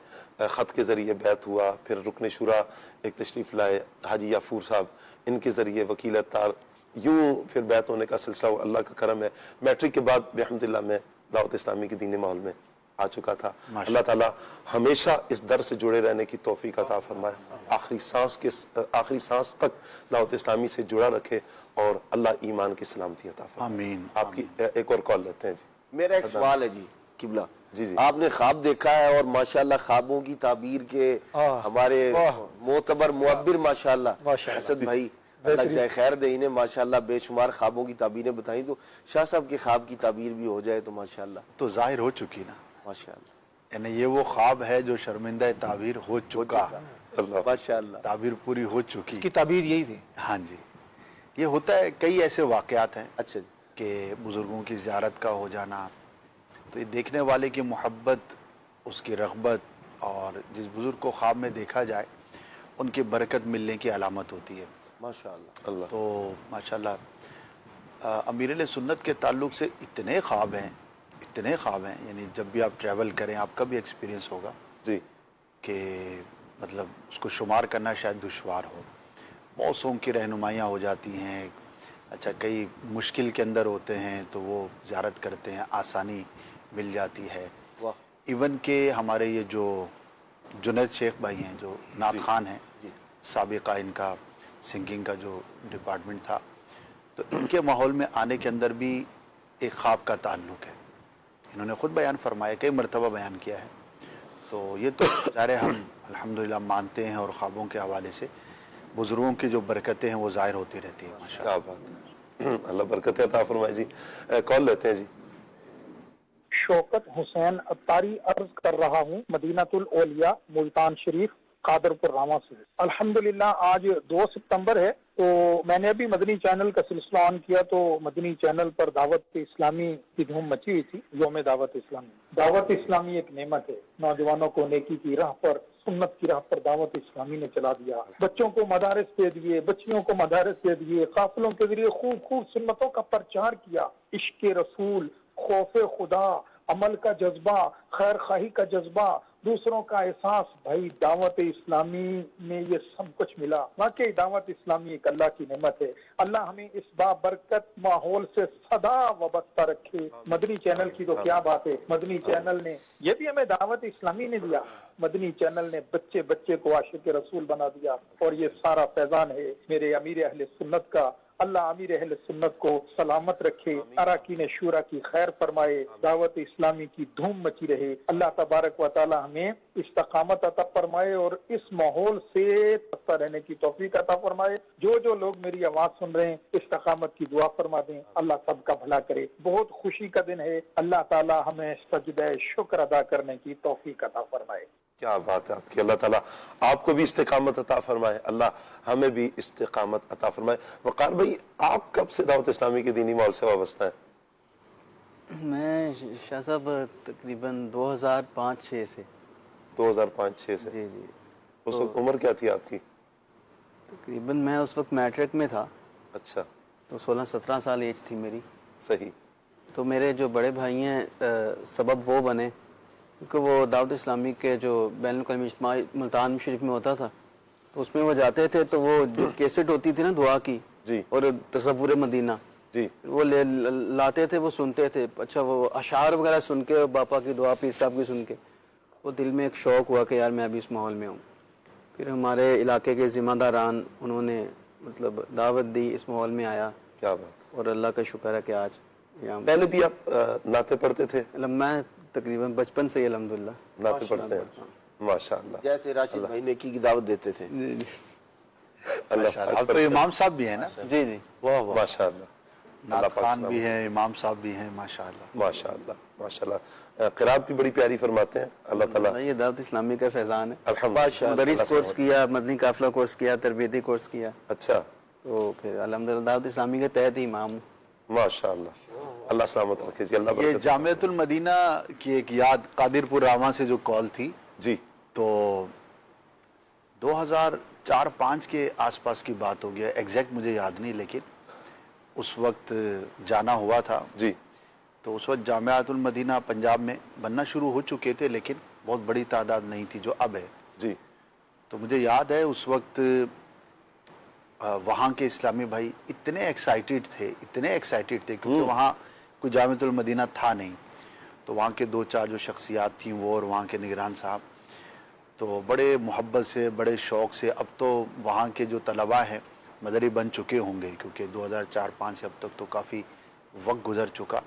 خط کے ذریعے بیعت ہوا, پھر رکن شورا ایک تشریف لائے حاجی یافور صاحب, ان کے ذریعے وکیل اتار, یوں پھر بیعت ہونے کا سلسلہ اللہ کا کرم ہے. میٹرک کے بعد بحمدللہ میں دعوت اسلامی کے دینی ماحول میں آ چکا تھا. اللہ تعالیٰ ہمیشہ اس در سے جڑے رہنے کی توفیق عطا فرمائے, آخری سانس تک دعوت اسلامی سے جڑا رکھے اور اللہ ایمان کی سلامتی عطا فرمائے. آمین. آپ کی ایک اور کال لیتے ہیں. جی میرا ایک سوال ہے جی قبلہ, جی آپ نے خواب دیکھا ہے اور ماشاءاللہ خوابوں کی تعبیر کے ہمارے معتبر معبر ماشاءاللہ اسد بھائی اللہ جائے خیر دے, انہیں ماشاءاللہ بے شمار خوابوں کی تعبیریں بتائیں, تو شاہ صاحب کے خواب کی تعبیر بھی ہو جائے تو ماشاءاللہ. تو ظاہر ہو چکی نا ماشاءاللہ, یعنی یہ وہ خواب ہے جو شرمندہ تعبیر ہو چکا. ماشاءاللہ تعبیر پوری ہو چکی. اس کی تعبیر یہی تھی. ہاں جی, یہ ہوتا ہے. کئی ایسے واقعات ہیں اچھا کہ بزرگوں کی زیارت کا ہو جانا, تو یہ دیکھنے والے کی محبت, اس کی رغبت, اور جس بزرگ کو خواب میں دیکھا جائے ان کی برکت ملنے کی علامت ہوتی ہے ماشاءاللہ. تو ماشاءاللہ امیر علیہ سنت کے تعلق سے اتنے خواب ہیں, یعنی جب بھی آپ ٹریول کریں آپ کا بھی ایکسپیرینس ہوگا جی کہ مطلب اس کو شمار کرنا شاید دشوار ہو. بہت سوں کی رہنمائیاں ہو جاتی ہیں. اچھا, کئی مشکل کے اندر ہوتے ہیں تو وہ زیارت کرتے ہیں, آسانی مل جاتی ہے. ایون کہ ہمارے یہ جو جنید شیخ بھائی ہیں جو نعت خان ہیں, سابقہ ان کا سنگنگ کا جو ڈپارٹمنٹ تھا, تو ان کے ماحول میں آنے کے اندر بھی ایک خواب کا تعلق ہے. انہوں نے خود بیان فرمایا, کئی مرتبہ بیان کیا ہے. تو یہ تو ظاہر ہم الحمدللہ مانتے ہیں, اور خوابوں کے حوالے سے بزرگوں کی جو برکتیں ہیں وہ ظاہر ہوتی رہتی ہیں. کیا بات ہے, اللہ برکتیں عطا فرمائے. جی کال لیتے ہیں. جی شوکت حسین اتاری عرض کر رہا ہوں, مدینۃ الاولیاء ملتان شریف قادر پور راما سے. الحمدللہ آج 2 ستمبر ہے, تو میں نے ابھی مدنی چینل کا سلسلہ آن کیا تو مدنی چینل پر دعوت اسلامی کی دھوم مچی ہوئی تھی. یوم دعوت اسلامی. دعوت اسلامی ایک نعمت ہے, نوجوانوں کو نیکی کی راہ پر, سنت کی راہ پر دعوت اسلامی نے چلا دیا. بچوں کو مدارس دے دیے, بچیوں کو مدارس دے دیے, قافلوں کے ذریعے خوب سنتوں کا پرچار کیا. عشق رسول, خوف خدا, عمل کا جذبہ, خیر خواہی کا جذبہ, دوسروں کا احساس. بھائی دعوت اسلامی میں یہ سب کچھ ملا. واقعی دعوت اسلامی ایک اللہ کی نعمت ہے. اللہ ہمیں اس بابرکت ماحول سے صدا وابستہ رکھے. مدنی چینل کی تو کیا بات ہے, مدنی چینل نے یہ بھی ہمیں دعوت اسلامی نے دیا. مدنی چینل نے بچے کو عاشق رسول بنا دیا, اور یہ سارا فیضان ہے میرے امیر اہل سنت کا. اللہ امیر اہل سنت کو سلامت رکھے, اراکین شورا کی خیر فرمائے, دعوت اسلامی کی دھوم مچی رہے. اللہ تبارک و تعالی ہمیں استقامت عطا فرمائے اور اس ماحول سے رہنے کی توفیق عطا فرمائے. جو لوگ میری آواز سن رہے ہیں استقامت کی دعا فرما دیں, اللہ سب کا بھلا کرے. بہت خوشی کا دن ہے, اللہ تعالی ہمیں سجدہ شکر ادا کرنے کی توفیق عطا فرمائے. کیا بات ہے آپ کی, اللہ تعالیٰ آپ کو بھی استقامت عطا فرمائے, اللہ ہمیں بھی استقامت عطا فرمائے. وقار بھائی آپ کب سے دعوت اسلامی کے دینی ماحول سے وابستہ ہیں؟ میں شاہ صاحب تقریباً 2005-06 سے. 2005-06 سے. جی. اس وقت عمر کیا تھی آپ کی؟ تقریباً میں اس وقت میٹرک میں تھا. اچھا. تو 16-17 سال ایج تھی میری. صحیح. تو میرے جو بڑے بھائی ہیں سبب وہ بنے کیونکہ وہ دعوت اسلامی کے جو بین الاقوامی اجتماع ملتان شریف میں ہوتا تھا, تو اس میں وہ جاتے تھے, تو وہ جو کیسٹ ہوتی تھی نا دعا کی, اور تصور مدینہ, وہ لاتے تھے, وہ سنتے تھے. اچھا, وہ اشعار وغیرہ سن کے, باپا کی دعا پیر صاحب کی سن کے, وہ دل میں ایک شوق ہوا کہ یار میں ابھی اس ماحول میں ہوں. پھر ہمارے علاقے کے ذمہ داران انہوں نے مطلب دعوت دی, اس ماحول میں آیا. کیا بات. اور اللہ کا شکر ہے کہ آج پہلے بھی آپ نعتیں پڑھتے تھے؟ میں تقریباً بچپن سے ہی الحمدللہ نعتیں پڑھتے ہیں. ماشاءاللہ. جیسے راشد بھائی نیکی کی دعوت دیتے تھے. اللہ. اب تو امام صاحب بھی ہیں نا. جی. ماشاءاللہ. نعت خان بھی ہیں, امام صاحب بھی ہیں. ماشاءاللہ. قرات بھی بڑی پیاری فرماتے ہیں. اللہ تعالیٰ. یہ دعوت اسلامی کا فیضان ہے. الحمدللہ. مدرس کورس کیا, مدنی قافلہ کورس کیا, تربیتی کورس کیا. اچھا. تو پھر الحمدللہ دعوت اسلامی کے تحت ہی امام ہوں. ماشاءاللہ, اللہ سلامت رکھے جی, اللہ یہ برکت. جامعۃ المدینہ کی ایک یاد قادر پور راواں سے جو کال تھی جی, تو 2004-05 کے آس پاس کی بات ہو گیا, ایگزیکٹ مجھے یاد نہیں, لیکن اس وقت جانا ہوا تھا جی. تو اس وقت جامعۃ المدینہ پنجاب میں بننا شروع ہو چکے تھے, لیکن بہت بڑی تعداد نہیں تھی جو اب ہے جی. تو مجھے یاد ہے اس وقت وہاں کے اسلامی بھائی اتنے ایکسائٹیڈ تھے کیونکہ وہاں کوئی جامعۃ المدینہ تھا نہیں. تو وہاں کے 2-4 جو شخصیات تھیں وہ اور وہاں کے نگران صاحب تو بڑے محبت سے, بڑے شوق سے, اب تو وہاں کے جو طلباء ہیں مدری بن چکے ہوں گے کیونکہ 2004-05 سے اب تک تو کافی وقت گزر چکا.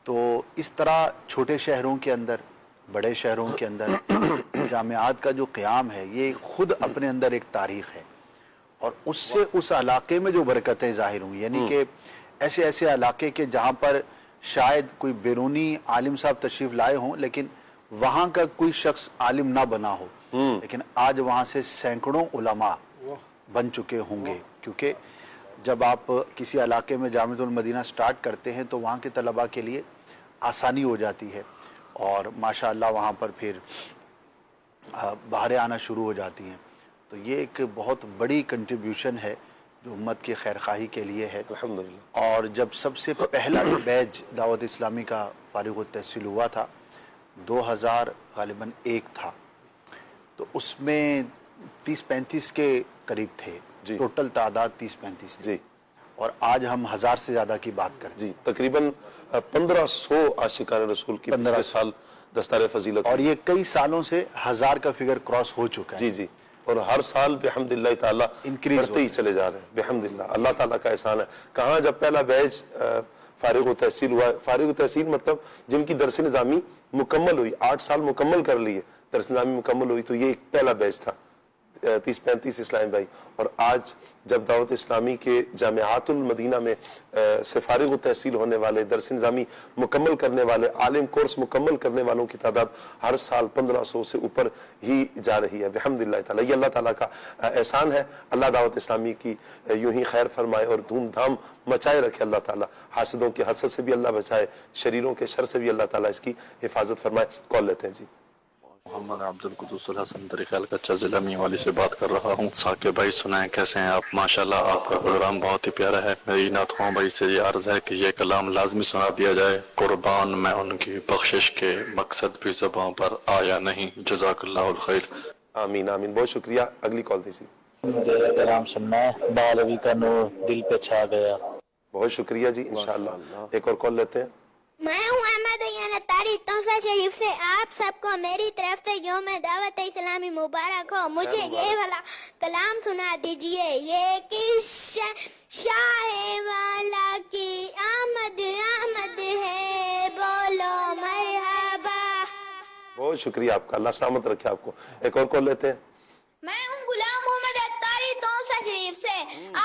تو اس طرح چھوٹے شہروں کے اندر, بڑے شہروں کے اندر جامعات کا جو قیام ہے یہ خود اپنے اندر ایک تاریخ ہے, اور اس سے اس علاقے میں جو برکتیں ظاہر ہوں, یعنی کہ ایسے علاقے کے جہاں پر شاید کوئی بیرونی عالم صاحب تشریف لائے ہوں لیکن وہاں کا کوئی شخص عالم نہ بنا ہو, لیکن آج وہاں سے سینکڑوں علماء بن چکے ہوں گے. کیونکہ جب آپ کسی علاقے میں جامعۃ المدینہ سٹارٹ کرتے ہیں تو وہاں کے طلباء کے لیے آسانی ہو جاتی ہے, اور ماشاءاللہ وہاں پر پھر بہاریں آنا شروع ہو جاتی ہیں. تو یہ ایک بہت بڑی کنٹریبیوشن ہے جو امت کی خیرخواہی کے لیے ہے الحمدللہ. اور جب سب سے پہلا جو بیچ دعوت اسلامی کا فارغ التحصیل ہوا تھا 2000 غالباً 1 تھا, تو اس میں 30-35 کے قریب تھے ٹوٹل تعداد 30-35 جی, اور آج ہم 1000 سے زیادہ کی بات کریں جی. تقریباً 1500 عاشقان رسول کی 15 سال دستار فضیلت, اور یہ کئی سالوں سے 1000 کا فگر کراس ہو چکا ہے. جی جی, اور ہر سال بحمدللہ تعالیٰ بڑھتے ہی چلے جا رہے ہیں بحمدللہ. اللہ تعالیٰ کا احسان ہے. کہاں جب پہلا بیچ فارغ التحصیل ہوا, فارغ التحصیل مطلب جن کی درس نظامی مکمل ہوئی, 8 سال مکمل کر لیے, درس نظامی مکمل ہوئی, تو یہ ایک پہلا بیچ تھا 30-35 اسلامی بھائی. اور آج جب دعوت اسلامی کے جامعات المدینہ میں سے فارغ التحصیل ہونے والے, درس نظامی مکمل کرنے والے, عالم کورس مکمل کرنے والوں کی تعداد ہر سال 1500 سے اوپر ہی جا رہی ہے بحمدللہ تعالیٰ. یہ اللہ تعالیٰ کا احسان ہے. اللہ دعوت اسلامی کی یوں ہی خیر فرمائے اور دھوم دھام مچائے رکھے اللہ تعالیٰ. حاسدوں کے حسد سے بھی اللہ بچائے, شریروں کے شر سے بھی اللہ تعالیٰ اس کی حفاظت فرمائے. کال لیتے ہیں جی. محمد عبد القدوس الحسن طریقہ کچا ضلع میوالی سے بات کر رہا ہوں. ثاقب بھائی سنائیں کیسے ہیں آپ؟ ماشاءاللہ آپ کا پروگرام بہت ہی پیارا ہے. میری نعت خواں بھائی سے یہ عرض ہے کہ یہ کلام لازمی سنا دیا جائے. قربان میں ان کی بخشش کے مقصد بھی زبان پر آیا نہیں. جزاک اللہ الخیر. آمین آمین, بہت شکریہ. اگلی کال دیجیے. مجھے کلام سننا ہے, دالوی کا نور دل پہ چھا گیا. بہت شکریہ جی, انشاءاللہ. ایک اور کال لیتے ہیں. میں ہوں احمد عیان اتاری توسا شریف سے. آپ سب کو میری طرف سے یوم دعوت اسلامی مبارک ہو. مجھے یہ والا کلام سنا دیجئے. یہ کس شاہ والا کی آمد آمد ہے, بولو مرحبا. بہت شکریہ آپ کا, اللہ سلامت رکھے آپ کو. ایک اور کال لیتے ہیں. میں ہوں غلام محمد اتاری توسا شریف سے.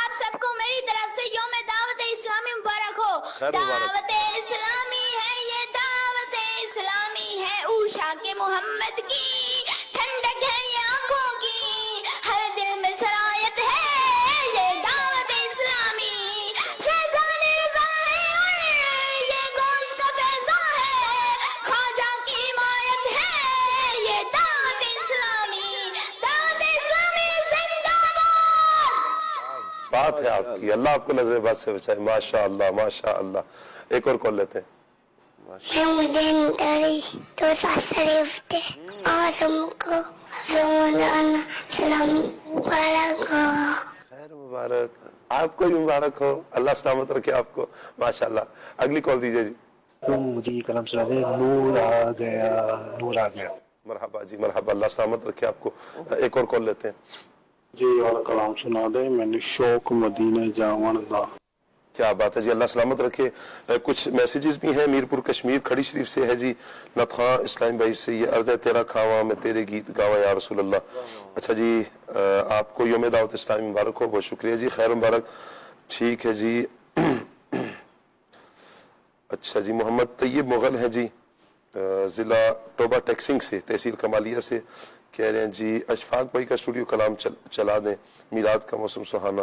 آپ سب کو میری طرف سے یوم دعوت اسلامی مبارک ہو. دعوت اسلامی ہے یہ, دعوت اسلامی ہے اوشا کے محمد کی, ٹھنڈک ہے یہ آنکھوں کی, ہر دل میں سرایت ہے یہ دعوت اسلامی. فیضان رضا ہے اور یہ گوشت کا فیضان ہے, خواجہ کی حمایت ہے یہ دعوت اسلامی. دعوت اسلامی زندہ باد. بات ہے آپ کی, اللہ آپ کو نظر بات سے بچائے. ماشاءاللہ ماشاءاللہ. ایک اور کال لیتے ہیں. مجھے تاری تو شریف تھے. آسم کو رمضان اسلامی مبارک ہو. خیر مبارک, آپ کو بھی مبارک ہو. اللہ سلامت رکھے آپ کو. ماشاءاللہ. اگلی کال دیجیے جی. مجھے یہ کلام سنا دے, نور آ گیا, نور آ گیا. مرحبا جی مرحبا, اللہ سلامت رکھے آپ کو. ایک اور کال لیتے ہیں. جی والا کلام سنا دے, میں نے شوق مدینہ جاون دا. کیا بات ہے جی, اللہ سلامت رکھے. کچھ میسیجز بھی ہیں. میرپور کشمیر کھڑی شریف سے ہے جی, نتخواں اسلام بھائی سے. یہ عرض ہے تیرا کھاواں میں تیرے گیت گاواں یا رسول اللہ. اچھا جی, آپ کو یوم دعوت اسلامی مبارک ہو. بہت شکریہ جی, خیر مبارک. ٹھیک ہے جی. اچھا جی, محمد طیب مغل ہیں جی, ضلع ٹوبہ ٹیکسنگ سے, تحصیل کمالیہ سے. کہہ رہے ہیں جی اشفاق بھائی کا اسٹوڈیو کلام چلا دیں. میلاد کا موسم سہانا,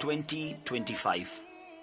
2025।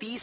30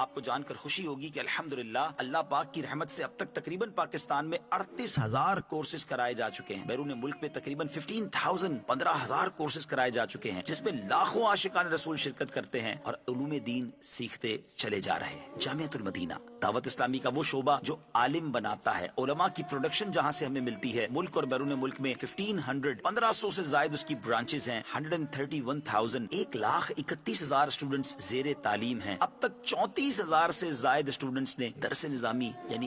آپ کو جان کر خوشی ہوگی کہ الحمدللہ اللہ پاک کی رحمت سے اب تک تقریباً پاکستان میں 38,000 کورسز کرائے جا چکے ہیں. بیرون ملک میں تقریباً 15,000 کورسز کرائے جا چکے ہیں جس میں لاکھوں عاشقان رسول شرکت کرتے ہیں اور علوم دین سیکھتے چلے جا رہے ہیں. جامعۃ المدینہ دعوت اسلامی کا وہ شعبہ جو عالم بناتا ہے. علماء کی پروڈکشن جہاں سے ہمیں ملتی ہے. ملک اور بیرون ملک میں 1500 سے زائد اس کی برانچز ہیں. 131,000 1,31,000 اسٹوڈنٹس زیر تعلیم ہیں. اب تک 34,000 سے زائد اسٹوڈنٹس نے درس نظامی یعنی